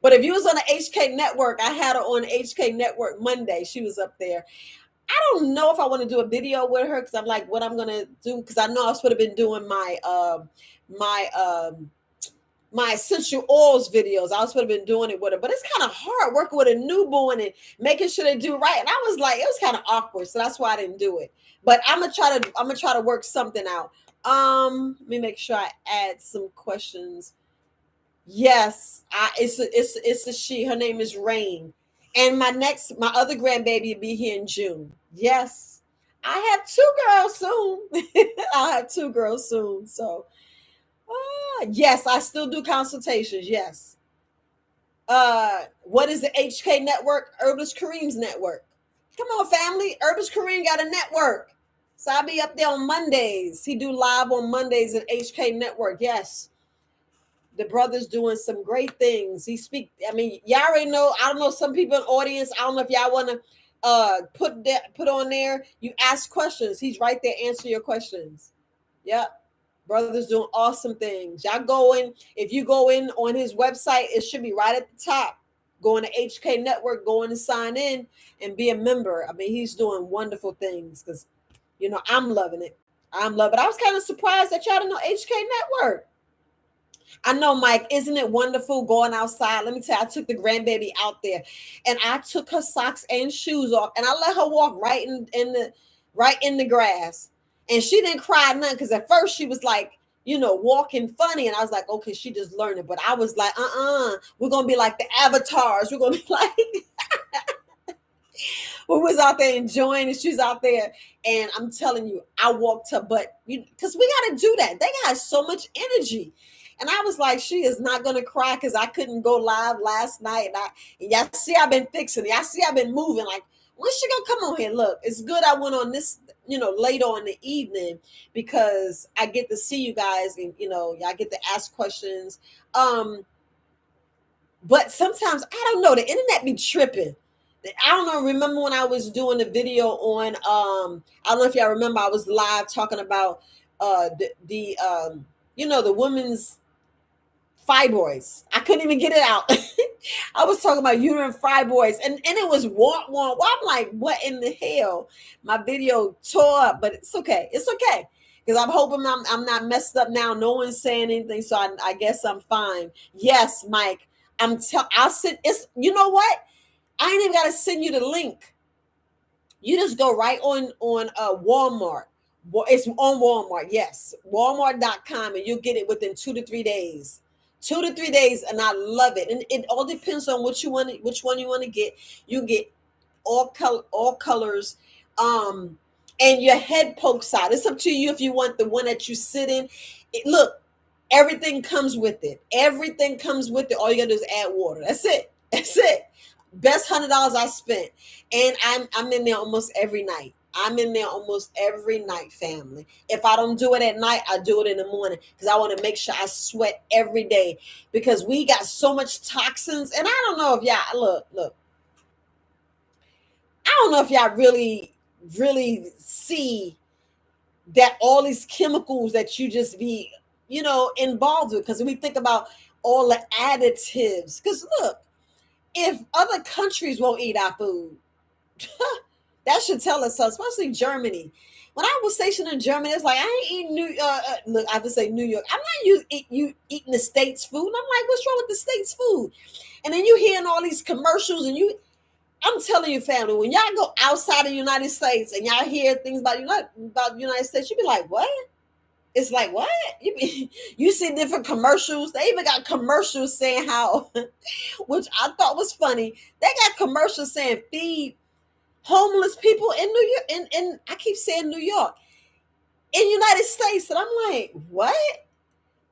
But if you was on the HK network, I had her on the HK network Monday. She was up there. I don't know if I want to do a video with her because I'm like, what I'm gonna do, because I know I would have been doing my my essential oils videos. I was supposed to have been doing it with her, but it's kind of hard working with a newborn and making sure they do right. And I was like, it was kind of awkward, so that's why I didn't do it. But I'm gonna try to work something out. Let me make sure I add some questions. Yes, it's a she. Her name is Rain, and my other grandbaby will be here in June. Yes, I have 2 girls soon. I'll have 2 girls soon. So yes, I still do consultations. Yes. What is the HK network? Herbalist Kareem's network. Come on, family. Herbalist Kareem got a network. So I'll be up there on Mondays. He do live on Mondays at HK Network. Yes. The brother's doing some great things. He speak. I mean, y'all already know. I don't know, some people in the audience. I don't know if y'all want to put on there. You ask questions. He's right there, answer your questions. Yep. Brother's doing awesome things. Y'all go in. If you go in on his website, it should be right at the top. Go on to HK Network, go in and sign in and be a member. I mean, he's doing wonderful things because, I'm loving it. I'm loving it. I was kind of surprised that y'all didn't know HK Network. I know, Mike, isn't it wonderful going outside? Let me tell you, I took the grandbaby out there and I took her socks and shoes off and I let her walk right in the grass. And she didn't cry nothing because at first she was like, walking funny. And I was like, okay, she just learned it. But I was like, we're gonna be like the avatars. We're gonna be like we was out there enjoying and she's out there. And I'm telling you, I walked her, but because we gotta do that. They got so much energy. And I was like, she is not gonna cry because I couldn't go live last night. And y'all see I've been fixing it. Y'all see I've been moving. Like, when's she gonna come on here? Look, it's good I went on this, later on in the evening because I get to see you guys and y'all get to ask questions. But sometimes I don't know, the internet be tripping. I don't know. Remember when I was doing the video on I don't know if y'all remember, I was live talking about the women's fibroids. I couldn't even get it out. I was talking about uterine fibroids and it was want. Well, I'm like, what in the hell? My video tore up, but it's okay. It's okay. Because I'm hoping I'm not messed up now. No one's saying anything. So I guess I'm fine. Yes, Mike. I'll send it's you know what? I ain't even gotta send you the link. You just go right on Walmart. Well, it's on Walmart. Yes, Walmart.com, and you'll get it within 2 to 3 days. 2 to 3 days, and I love it. And it all depends on what you want, which one you want to get. You get all colors, and your head pokes out. It's up to you if you want the one that you sit in. Look, everything comes with it. Everything comes with it. All you gotta do is add water. That's it. That's it. Best $100 I spent, and I'm in there almost every night. I'm in there almost every night, family. If I don't do it at night, I do it in the morning because I want to make sure I sweat every day because we got so much toxins. And I don't know if y'all look. I don't know if y'all really see that all these chemicals that you just be, involved with. Because we think about all the additives. Because look, if other countries won't eat our food, that should tell us something, especially Germany. When I was stationed in Germany, it's like I ain't eating look, I would say New York. I'm not you eating the states food. And I'm like, what's wrong with the states food? And then you hearing all these commercials, and I'm telling you, family, when y'all go outside of the United States and y'all hear things about the United States, you be like, what? It's like, what? You see different commercials. They even got commercials saying how, which I thought was funny. They got commercials saying feed homeless people in New York, and I keep saying New York, in United States. And I'm like, what?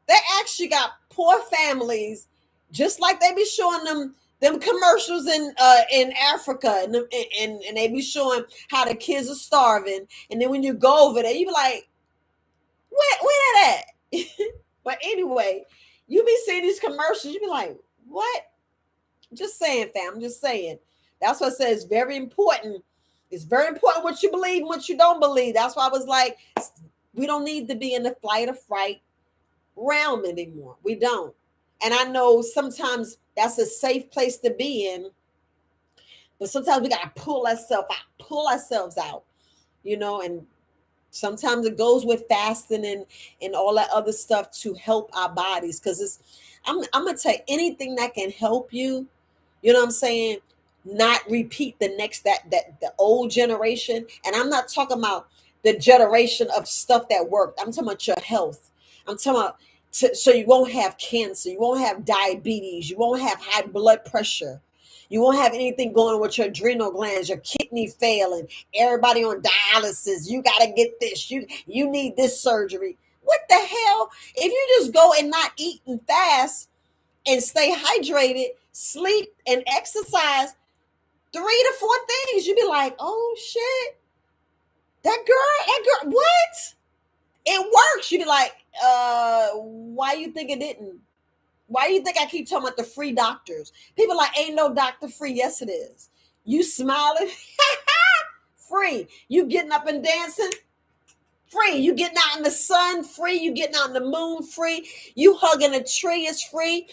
They actually got poor families, just like they be showing them commercials in Africa, and they be showing how the kids are starving. And then when you go over there, you be like, where that at? But anyway, you be seeing these commercials, you be like, what? Just saying, fam. I'm just saying. That's what I said. It's very important. It's very important what you believe and what you don't believe. That's why I was like, we don't need to be in the flight or fright realm anymore. We don't. And I know sometimes that's a safe place to be in, but sometimes we gotta pull ourselves out, and sometimes it goes with fasting and all that other stuff to help our bodies. Because I'm gonna tell you, anything that can help you, you know what I'm saying, not repeat the next that the old generation. And I'm not talking about the generation of stuff that worked. I'm talking about your health. I'm talking about so you won't have cancer, you won't have diabetes, you won't have high blood pressure, you won't have anything going on with your adrenal glands, your kidney failing, everybody on dialysis. You got to get this. You need this surgery. What the hell? If you just go and not eat and fast and stay hydrated, sleep and exercise, 3 to 4 things, you'd be like, oh shit, that girl, what? It works. You'd be like, why you think it didn't? Why do you think I keep talking about the free doctors? People like, ain't no doctor free. Yes, it is. You smiling, free. You getting up and dancing, free. You getting out in the sun, free. You getting out in the moon, free. You hugging a tree is free.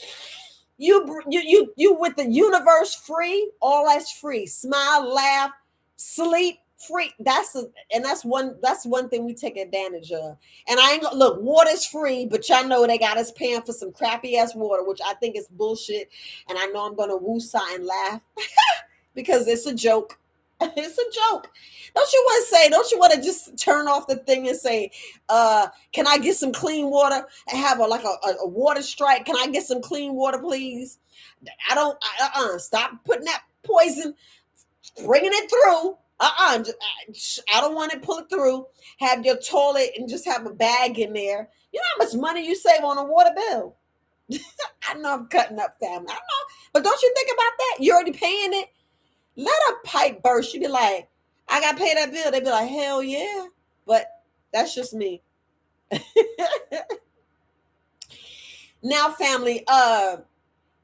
You with the universe, free. All that's free. Smile, laugh, sleep, free. That's one thing we take advantage of. And I ain't gonna look, water's free, but y'all know they got us paying for some crappy ass water, which I think is bullshit. And I know I'm gonna woo-saw and laugh because it's a joke. It's a joke. Don't you want to just turn off the thing and say, can I get some clean water and have a water strike? Can I get some clean water, please? I don't, stop putting that poison, bringing it through. I don't want to pull it through. Have your toilet and just have a bag in there. You know how much money you save on a water bill? I know I'm cutting up, family. I know. But don't you think about that? You're already paying it. Let a pipe burst. You be like, I got to pay that bill. They be like, hell yeah. But that's just me. Now, family,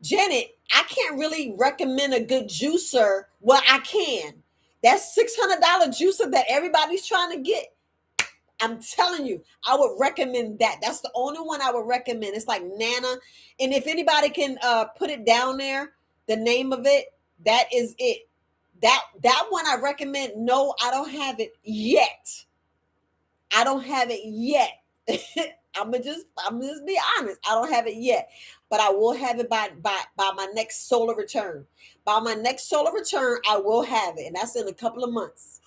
Janet, I can't really recommend a good juicer. Well, I can. That $600 juicer that everybody's trying to get, I'm telling you, I would recommend that. That's the only one I would recommend. It's like Nana. And if anybody can put it down there, the name of it, that is it. That one I recommend. No, I don't have it yet. I don't have it yet. I'm gonna just be honest. I don't have it yet, but I will have it by my next solar return. By my next solar return, I will have it, and that's in a couple of months.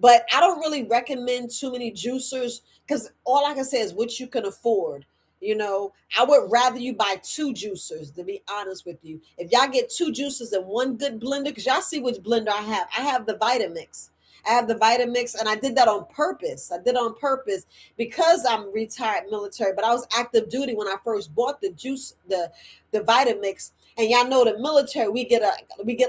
But I don't really recommend too many juicers because all I can say is what you can afford. I would rather you buy two juicers, to be honest with you. If y'all get two juicers and one good blender, because y'all see which blender I have. I have the Vitamix. I have the Vitamix, and I did that on purpose. I did it on purpose because I'm retired military, but I was active duty when I first bought the Vitamix. And y'all know the military, we get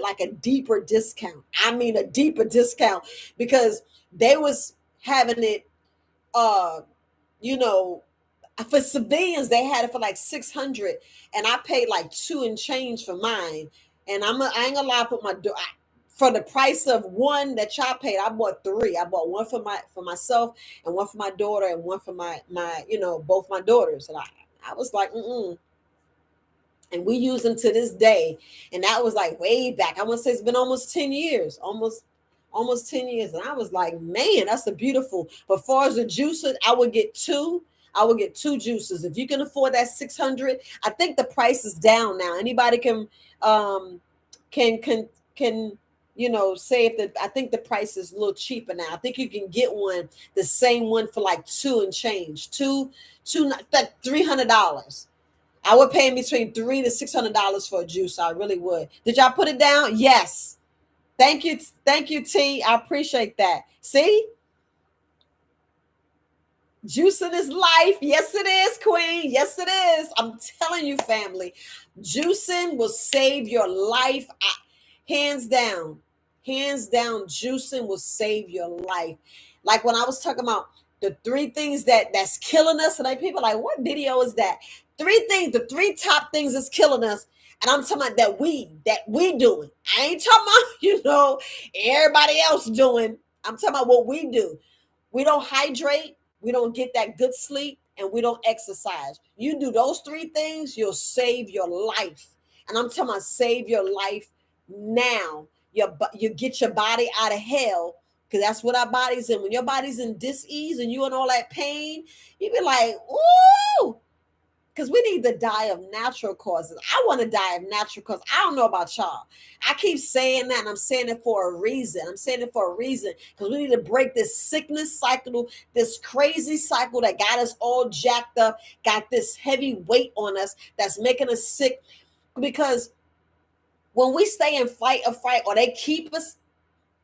like a deeper discount. I mean a deeper discount because they was having it uh you know for civilians. They had it for like 600, and I paid like two and change for mine. And I ain't gonna lie, for the price of one that y'all paid, I bought three. I bought one for myself, and one for my daughter, and one for my both my daughters. And I was like, and we use them to this day. And that was like way back. I want to say it's been almost 10 years, almost 10 years. And I was like, man, that's a beautiful. But far as the juicer, I would get two. I would get two juices. If you can afford that 600, I think the price is down now. Anybody can say if I think the price is a little cheaper now. I think you can get the same one for like two and change. Like $300. I would pay between $300 to $600 for a juice. I really would. Did y'all put it down? Yes. Thank you, T. I appreciate that. See, juicing is life. Yes, it is, Queen. Yes, it is. I'm telling you, family, juicing will save your life. Hands down, hands down, juicing will save your life. Like when I was talking about the three things that's killing us, and like people are like, what video is that? Three things, the three top things that's killing us. And I'm talking about that we doing. I ain't talking about, everybody else doing. I'm talking about what we do. We don't hydrate, we don't get that good sleep, and we don't exercise. You do those three things, you'll save your life. And I'm talking about save your life now. You get your body out of hell, because that's what our body's in. When your body's in dis-ease and you in all that pain, you be like, ooh, because we need to die of natural causes. I want to die of natural causes. I don't know about y'all. I keep saying that, and I'm saying it for a reason. I'm saying it for a reason because we need to break this sickness cycle, this crazy cycle that got us all jacked up, got this heavy weight on us that's making us sick. Because when we stay in fight or fight, or they keep us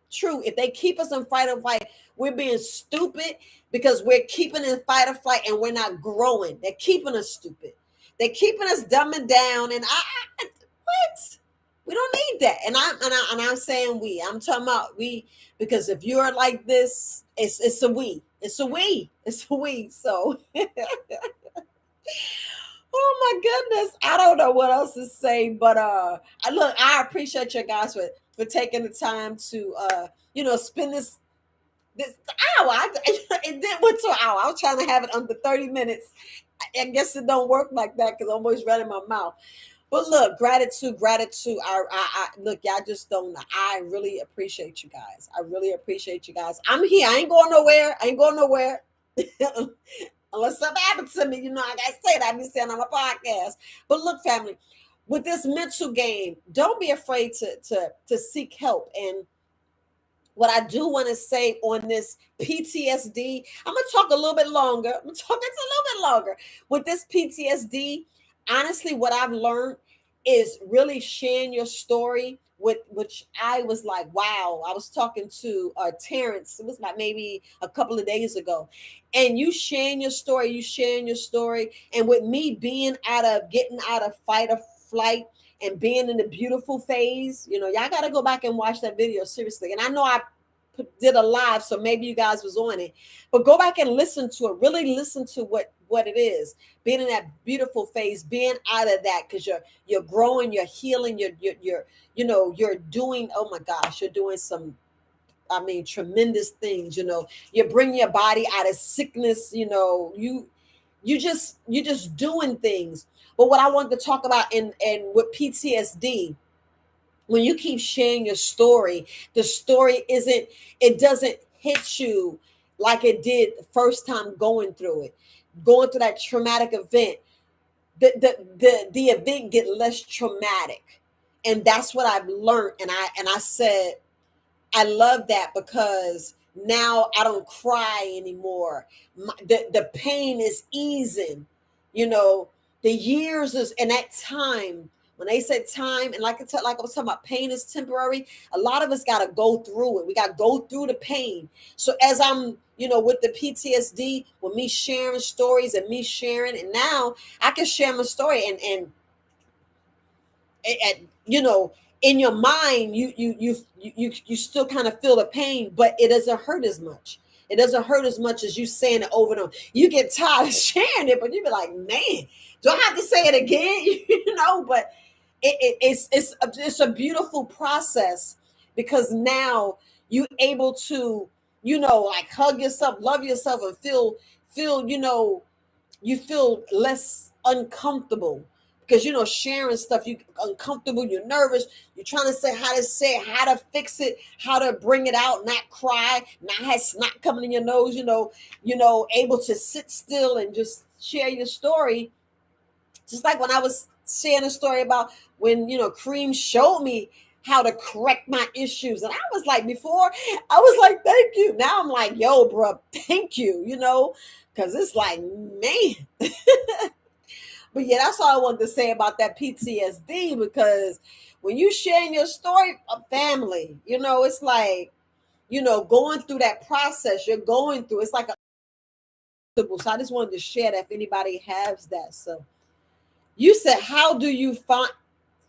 if they keep us in fight or flight, we're being stupid because we're keeping in fight or flight and we're not growing. They're keeping us stupid. They're keeping us dumbing down. And what? We don't need that. And I'm saying we. I'm talking about we, because if you're like this, it's a we. It's a we. It's a we. So oh my goodness. I don't know what else to say, but I appreciate you guys for taking the time to spend this hour. It did went to an hour. I was trying to have it under 30 minutes. I guess it don't work like that because I'm always running my mouth. But look, gratitude. I look, y'all just don't know. I really appreciate you guys. I really appreciate you guys. I'm here. I ain't going nowhere. Unless something happens to me, I gotta say that. I be saying on my podcast. But look, family, with this mental game, don't be afraid to seek help. And what I do want to say on this PTSD, I'm gonna talk a little bit longer. I'm gonna talk just a little bit longer. With this PTSD, honestly, what I've learned is really sharing your story, with which I was like, wow. I was talking to Terrence. It was like maybe a couple of days ago, and you sharing your story, and with me getting out of fight or flight and being in the beautiful phase, y'all got to go back and watch that video seriously. And I know I did a live, so maybe you guys was on it, but go back and listen to it. Really listen to what it is, being in that beautiful phase, being out of that, because you're growing, you're healing, you're doing, oh my gosh, you're doing some, I mean, tremendous things. You're bringing your body out of sickness. You just doing things. But what I wanted to talk about, and with PTSD, when you keep sharing your story, the story doesn't hit you like it did the first time going through that traumatic event. The event get less traumatic. And that's what I've learned. And I said, I love that, because Now I don't cry anymore. The pain is easing. You know, the years is in that time. When they said time, and like I was talking about, pain is temporary. A lot of us got to go through it. We got to go through the pain. So as I'm, with the PTSD, with me sharing stories and me sharing, and now I can share my story, and in your mind you still kind of feel the pain, but it doesn't hurt as much. It doesn't hurt as much as you saying it over and over. You get tired of sharing it, but you be like, man, do I have to say it again? But it's a beautiful process, because now you able to, like, hug yourself, love yourself, and feel you feel less uncomfortable, because sharing stuff, you uncomfortable, you're nervous, you're trying to say how to fix it, how to bring it out, not cry, not have snot coming in your nose, able to sit still and just share your story. Just like when I was sharing a story about when Cream showed me how to correct my issues, and I was like, before I was like, thank you, now I'm like, yo, bro, thank you, because it's like, man. But yeah, that's all I wanted to say about that PTSD, because when you sharing your story of family, it's like, going through that process you're going through, it's like a, so I just wanted to share that if anybody has that. So you said, how do you find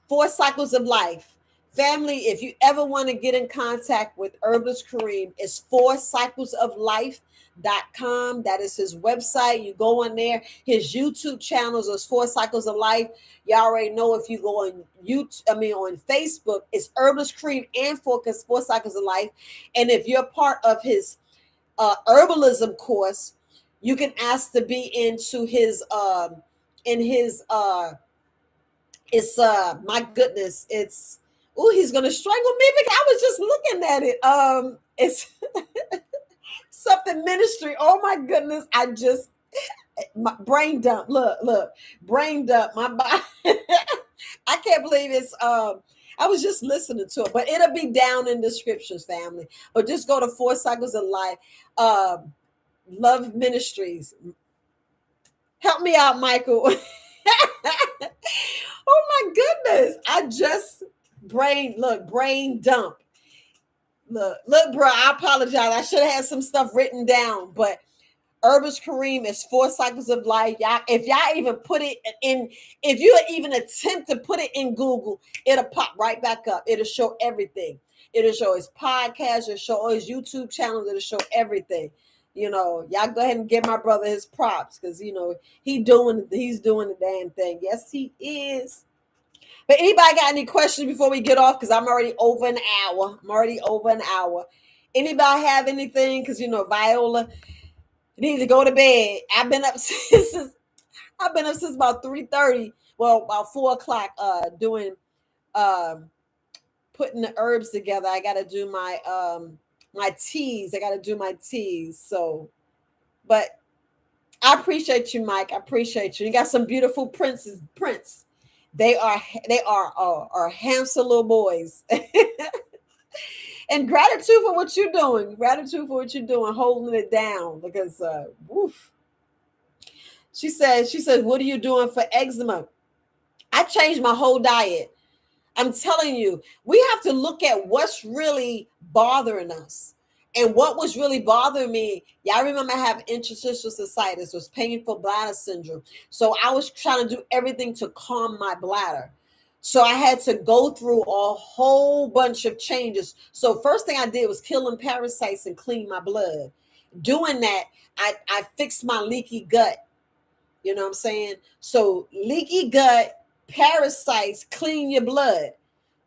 4 cycles of life? Family, if you ever want to get in contact with Herbalist Kareem, it's 4cyclesoflife.com. That is his website. You go on there. His YouTube channels is 4 Cycles of Life. You already know, if you go on on Facebook, it's Herbalist Kareem and Focus 4 Cycles of Life. And if you're part of his herbalism course, you can ask to be into his in his it's my goodness, it's, oh, he's gonna strangle me, because I was just looking at it. It's something ministry. Oh my goodness, my brain dump. Look, brain dump. My body. I can't believe it's I was just listening to it, but it'll be down in the scriptures, family. But just go to 4 Cycles of Life. Love Ministries. Help me out, Michael. Oh my goodness. I just brain dump. Look, bro, I apologize. I should have had some stuff written down, but Herbalist Kareem is 4 Cycles of Life. Y'all, if y'all even put it in, if you even attempt to put it in Google, it'll pop right back up. It'll show everything. It'll show his podcast, it'll show his YouTube channel, it'll show everything. Y'all go ahead and give my brother his props, because he's doing the damn thing. Yes, he is. But anybody got any questions before we get off? Because I'm already over an hour. Anybody have anything? Because Viola need to go to bed. I've been up since about 3:30. Well, about 4 o'clock. Doing putting the herbs together. I got to do my teas. So, but I appreciate you, Mike. I appreciate you. You got some beautiful prints. They are handsome little boys. And gratitude for what you're doing. Holding it down, because woof. She says, what are you doing for eczema? I changed my whole diet. I'm telling you, we have to look at what's really bothering us. And what was really bothering me, y'all remember I have interstitial cystitis, was painful bladder syndrome. So I was trying to do everything to calm my bladder. So I had to go through a whole bunch of changes. So first thing I did was killing parasites and clean my blood. Doing that, I fixed my leaky gut. You know what I'm saying? So leaky gut, parasites, clean your blood.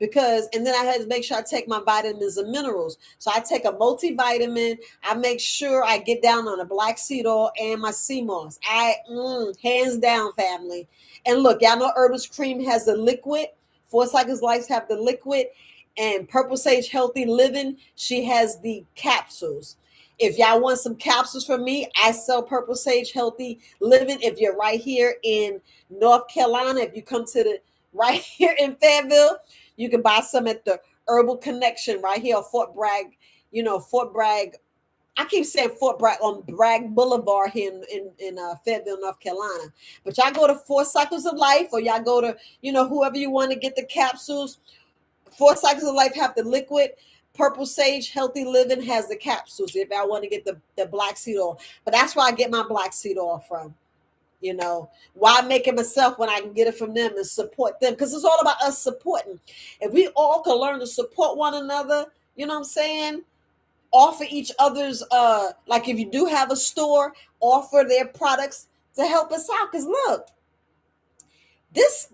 And then I had to make sure I take my vitamins and minerals. So I take a multivitamin. I make sure I get down on a black seed oil and my sea moss. Hands down, family. And look, y'all know Herbalist Cream has the liquid. 4 Cycles Life have the liquid. And Purple Sage Healthy Living, she has the capsules. If y'all want some capsules from me, I sell Purple Sage Healthy Living. If you're right here in North Carolina, if you come to the right here in Fayetteville, you can buy some at the Herbal Connection right here, Fort Bragg, I keep saying Fort Bragg on Bragg Boulevard here in Fayetteville, North Carolina. But y'all go to Four Cycles of Life, or y'all go to, whoever you want to get the capsules. Four Cycles of Life have the liquid. Purple Sage Healthy Living has the capsules if I want to get the black seed oil. But that's where I get my black seed oil from. Why make it myself when I can get it from them and support them? Because it's all about us supporting. If we all can learn to support one another, you know what I'm saying? Offer each other's like if you do have a store, offer their products to help us out. Because look, this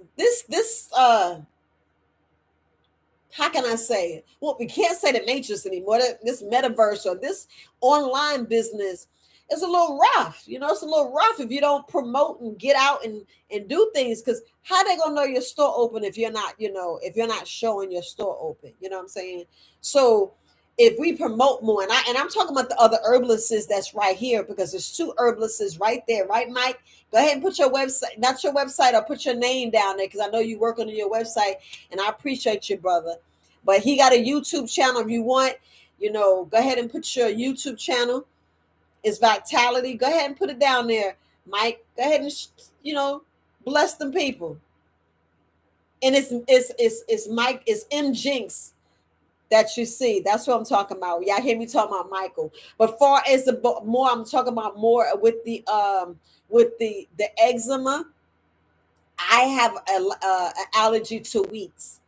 how can I say it? Well, we can't say the matrix anymore. This metaverse or this online business is a little rough. It's a little rough if you don't promote and get out and do things. Because how they gonna know your store open if you're not, if you're not showing your store open? You know what I'm saying? So if we promote more, and I'm talking about the other herbalists that's right here, because there's two herbalists right there, right, Mike? Go ahead and put your website, not your website, or put your name down there, because I know you're working on your website, and I appreciate you, brother. But he got a YouTube channel. If you want, go ahead and put your YouTube channel. It's Vitality. Go ahead and put it down there, Mike. Go ahead and bless them people. And it's Mike. It's M Jinx that you see. That's what I'm talking about. Y'all hear me talking about Michael. But far as the more, I'm talking about more with the eczema. I have an allergy to wheats.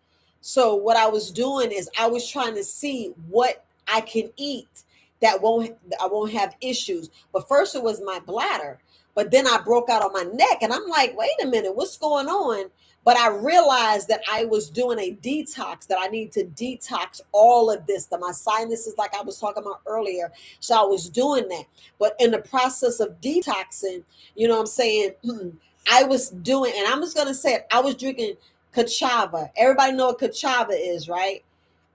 So what I was doing is I was trying to see what I can eat that I won't have issues. But first it was my bladder. But then I broke out on my neck, and I'm like, wait a minute, what's going on? But I realized that I was doing a detox, that I need to detox all of this, that my sinuses, like I was talking about earlier. So I was doing that. But in the process of detoxing, you know what I'm saying? I was doing, and I'm just going to say it, I was drinking cachava. Everybody know what cachava is, right?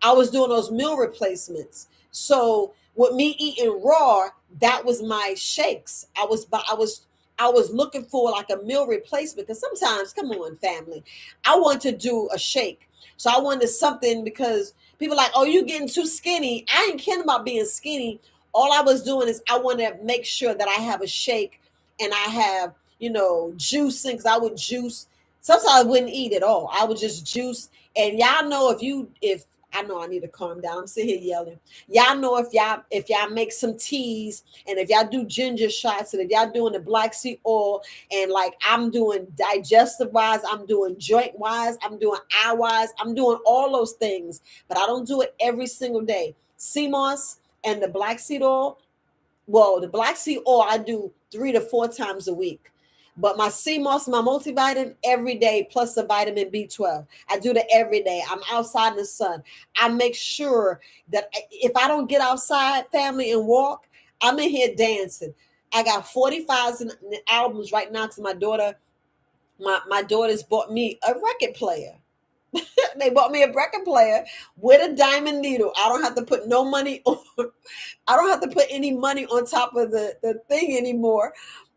I was doing those meal replacements. So with me eating raw, that was my shakes. I was looking for like a meal replacement, because sometimes, come on, family, I want to do a shake. So I wanted something, because people are like, oh, you getting too skinny. I ain't kidding about being skinny. All I was doing is I want to make sure that I have a shake, and I have, juicing, because I would juice. Sometimes I wouldn't eat at all. I would just juice. And y'all know, if I know I need to calm down. I'm sitting here yelling. Y'all know, if y'all make some teas, and if y'all do ginger shots, and if y'all doing the black seed oil, and like I'm doing digestive wise, I'm doing joint wise, I'm doing eye wise, I'm doing all those things, but I don't do it every single day. CMOS and the black seed oil. Well, the black seed oil I do 3 to 4 times a week. But my CMOS, my multivitamin, every day, plus a vitamin B12. I do that every day. I'm outside in the sun. I make sure that if I don't get outside, family, and walk, I'm in here dancing. I got 45s and albums right now, because my daughters bought me a record player. They bought me a record player with a diamond needle. I don't have to put no money on. I don't have to put any money on top of the thing anymore.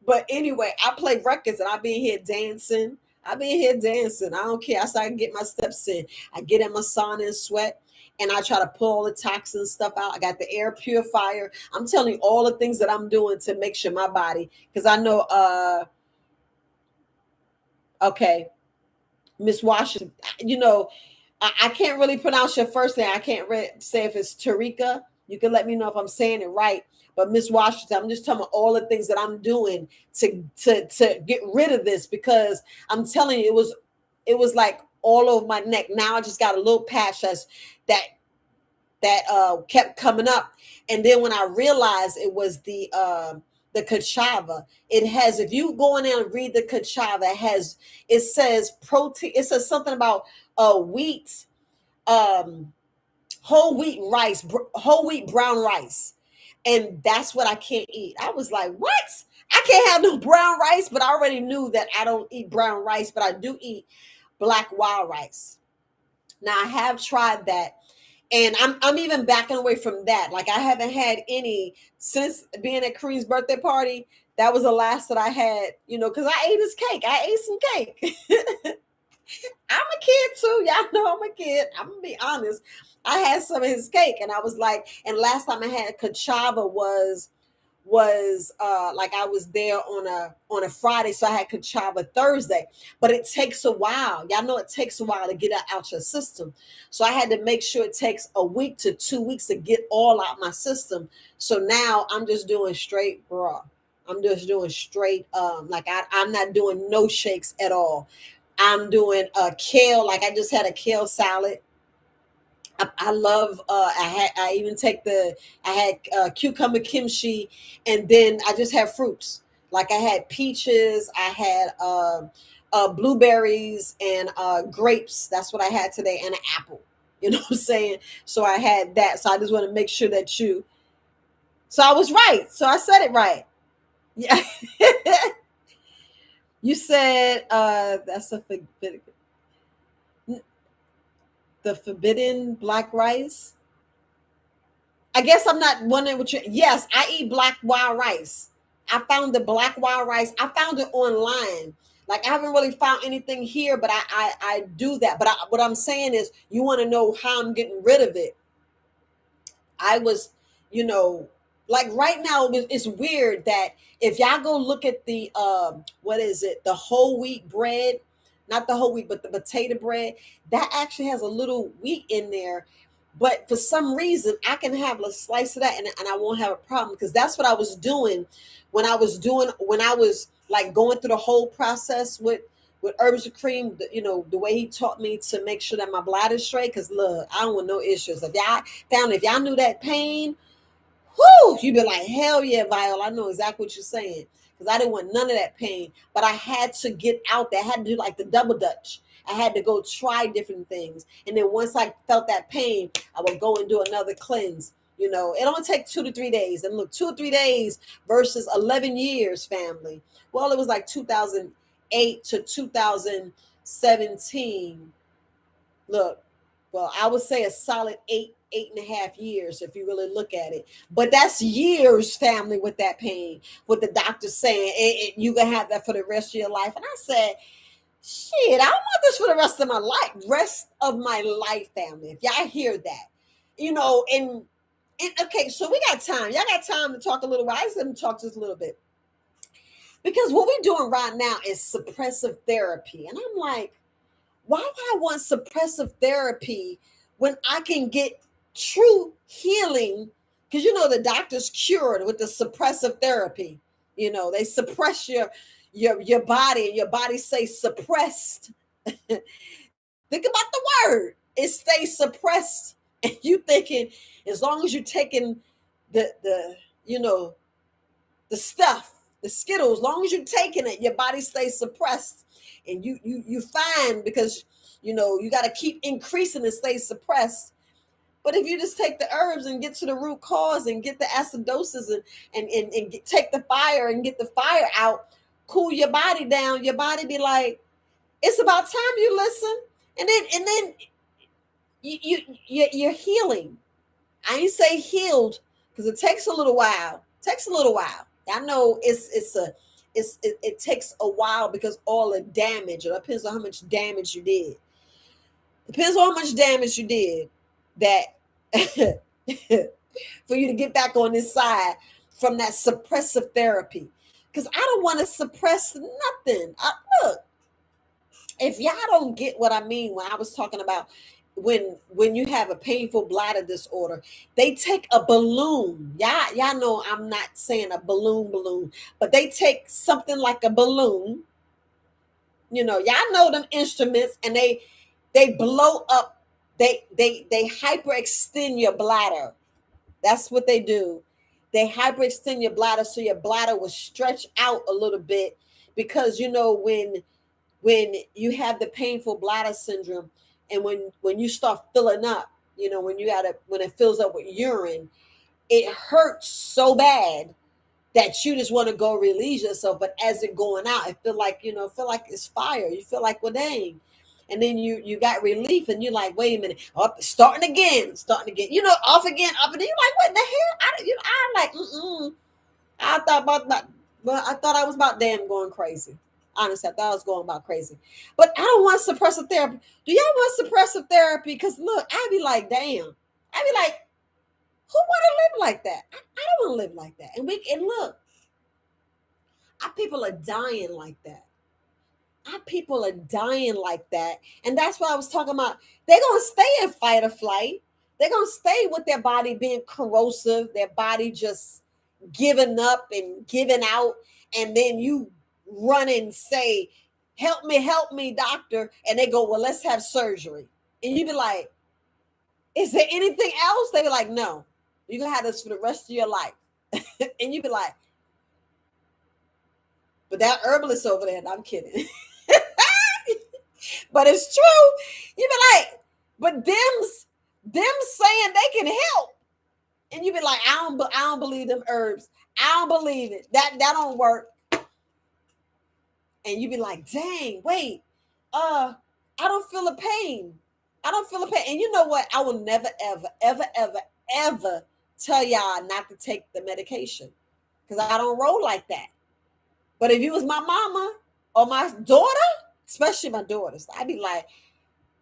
But anyway, I play records, and I be in here dancing. I be in here dancing. I don't care. I start to get my steps in. I get in my sauna and sweat, and I try to pull all the toxins stuff out. I got the air purifier. I'm telling you all the things that I'm doing to make sure my body, because I know okay, Miss Washington, I can't really pronounce your first name. I can't say if it's Tarika. You can let me know if I'm saying it right. But Miss Washington, I'm just telling you all the things that I'm doing to get rid of this, because I'm telling you, it was like all over my neck. Now I just got a little patch that kept coming up. And then when I realized it was the cachava, it has, if you go in there and read the cachava, it says protein, it says something about wheat, whole wheat rice, whole wheat brown rice. And that's what I can't eat. I was like, what? I can't have no brown rice, but I already knew that I don't eat brown rice, but I do eat black wild rice. Now I have tried that, and I'm even backing away from that. Like, I haven't had any since being at Kareem's birthday party. That was the last that I had, because I ate his cake. I ate some cake. I'm a kid too. Y'all know I'm a kid. I'm gonna be honest. I had some of his cake, and I was like, and last time I had Kachava was like I was there on a Friday, so I had Kachava Thursday. But it takes a while. Y'all know it takes a while to get out your system. So I had to make sure it takes a week to 2 weeks to get all out my system. So now I'm just doing straight raw. I'm just doing straight like I'm not doing no shakes at all. I'm doing a kale, like I just had a kale salad. I love I even take the I had cucumber kimchi, and then I just have fruits. Like I had peaches, I had blueberries and grapes. That's what I had today, and an apple. You know what I'm saying? So I had that. So I just want to make sure that you. So I was right. So I said it right. Yeah. You said that's the forbidden black rice. I guess I'm not wondering what you. Yes, I eat black wild rice. I found the black wild rice. I found it online. Like I haven't really found anything here, but I do that. But what I'm saying is, you want to know how I'm getting rid of it. I was, you know, like right now it's weird that if y'all go look at the what is it, the whole wheat bread, not the whole wheat, but the potato bread, that actually has a little wheat in there. But for some reason, I can have a slice of that, and I won't have a problem, because that's what I was doing when I was like going through the whole process with herbs and cream. You know, the way he taught me to make sure that my bladder's straight. Because look, I don't want no issues. If y'all knew that pain, whoo, you'd be like, hell yeah, Viola, I know exactly what you're saying. Because I didn't want none of that pain. But I had to get out there. I had to do like the double dutch. I had to go try different things. And then once I felt that pain, I would go and do another cleanse. You know, it only take 2 to 3 days. And look, 2 or 3 days versus 11 years, family. Well, it was like 2008 to 2017. Look, well, I would say a solid 8.5 years if you really look at it. But that's years, family, with that pain. With the doctor saying you can have that for the rest of your life. And I said, shit, I don't want this for the rest of my life. Rest of my life, family. If y'all hear that, you know, and okay, so we got time. Y'all got time to talk a little while. I just let me talk just a little bit. Because what we're doing right now is suppressive therapy. And I'm like, why would I want suppressive therapy when I can get true healing? Because you know the doctors cured with the suppressive therapy. You know, they suppress your body, and your body stays suppressed. Think about the word. It stays suppressed. And you thinking, as long as you're taking the you know the stuff, the Skittles, as long as you're taking it, your body stays suppressed. And you find, because you know you got to keep increasing and stay suppressed. But if you just take the herbs and get to the root cause and get the acidosis and take the fire and get the fire out, cool your body down, your body be like, it's about time you listen. And then you're healing. I ain't say healed, because it takes a little while. It takes a little while. I know it takes a while, because all the damage. It depends on how much damage you did. Depends on how much damage you did, that for you to get back on this side from that suppressive therapy. Because I don't want to suppress nothing. Look, if y'all don't get what I mean when I was talking about when you have a painful bladder disorder, they take a balloon. Y'all know I'm not saying a balloon, but they take something like a balloon. You know, y'all know them instruments, and they blow up. They hyperextend your bladder. That's what they do. They hyperextend your bladder, so your bladder will stretch out a little bit, because you know when you have the painful bladder syndrome, and when you start filling up, you know, when it fills up with urine, it hurts so bad that you just want to go release yourself. But as it going out, it feel like it's fire. You feel like, well, dang. And then you got relief, and you're like, wait a minute, up, starting again, you know, off again, up, and then you're like, what the hell? I'm like, I thought about, well, I thought I was about damn going crazy. Honestly, I thought I was going about crazy. But I don't want suppressive therapy. Do y'all want suppressive therapy? Because look, I'd be like, damn. I'd be like, who want to live like that? I don't want to live like that. And look, our people are dying like that. Our people are dying like that. And that's why I was talking about they're gonna stay in fight or flight. They're gonna stay with their body being corrosive, their body just giving up and giving out, and then you run and say, help me, doctor. And they go, well, let's have surgery. And you be like, is there anything else? They be like, no, you're gonna have this for the rest of your life. And you be like, but that herbalist over there, and I'm kidding. But it's true. You be like, but them saying they can help. And you be like, I don't believe them herbs. I don't believe it. That don't work. And you be like, dang, wait, I don't feel a pain. I don't feel a pain. And you know what? I will never, ever, ever, ever, ever tell y'all not to take the medication. Because I don't roll like that. But if you was my mama or my daughter, especially my daughters, I'd be like,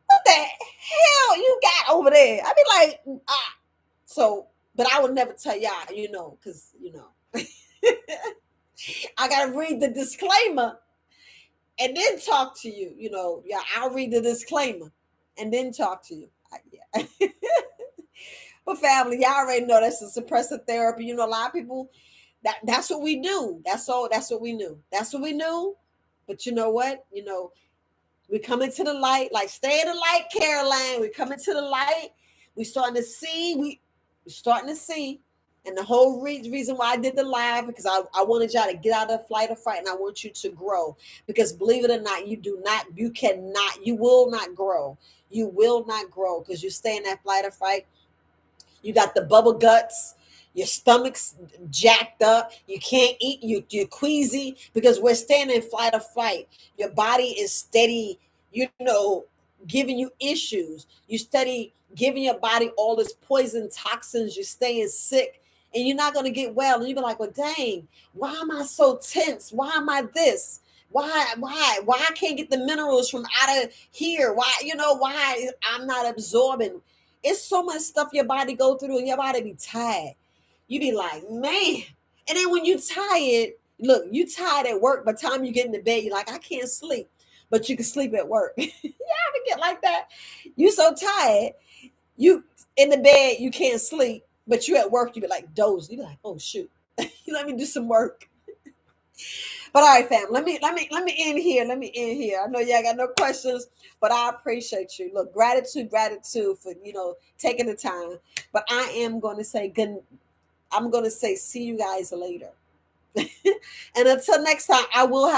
what the hell you got over there? I'd be like, ah. So, but I would never tell y'all, because, I got to read the disclaimer and then talk to you. Yeah, I'll read the disclaimer and then talk to you. Yeah. But family, y'all already know that's a suppressive therapy. A lot of people, that's what we do. That's all. That's what we knew. That's what we knew. But you know what? We come into the light, like stay in the light, Caroline. We come into the light. We starting to see. We starting to see. And the whole reason why I did the live, because I wanted y'all to get out of the flight or fight, and I want you to grow. Because believe it or not, you will not grow. You will not grow because you stay in that flight or fight. You got the bubble guts. Your stomach's jacked up. You can't eat. You're queasy because we're staying in flight or fight. Your body is steady, giving you issues. You steady giving your body all this poison toxins. You're staying sick and you're not going to get well. And you be like, well, dang, why am I so tense? Why am I this? Why I can't get the minerals from out of here? Why I'm not absorbing? It's so much stuff your body go through and your body be tired. You be like, man. And then when you tired, look, you tired at work. By the time you get in the bed, you're like, I can't sleep. But you can sleep at work. You ever get like that? You so tired, you in the bed, you can't sleep. But you at work, you be like dozing. You be like, oh shoot. Let me do some work. But all right, fam, let me end here. Let me end here. I know y'all got no questions, but I appreciate you. Look, gratitude for taking the time. But I am going to say good. I'm going to say see you guys later. And until next time, well,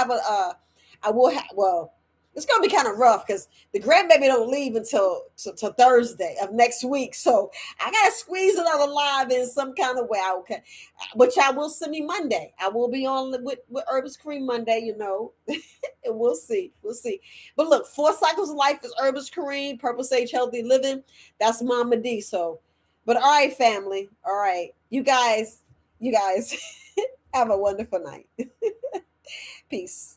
it's going to be kind of rough because the grandbaby don't leave until Thursday of next week. So I got to squeeze another live in some kind of way. Okay. But y'all will see me Monday. I will be on with Herbs Cream Monday, and we'll see. We'll see. But look, 4 cycles of life is Herbs Cream, Purple Sage Healthy Living. That's Mama D. So, but all right, family. All right. You guys have a wonderful night. Peace.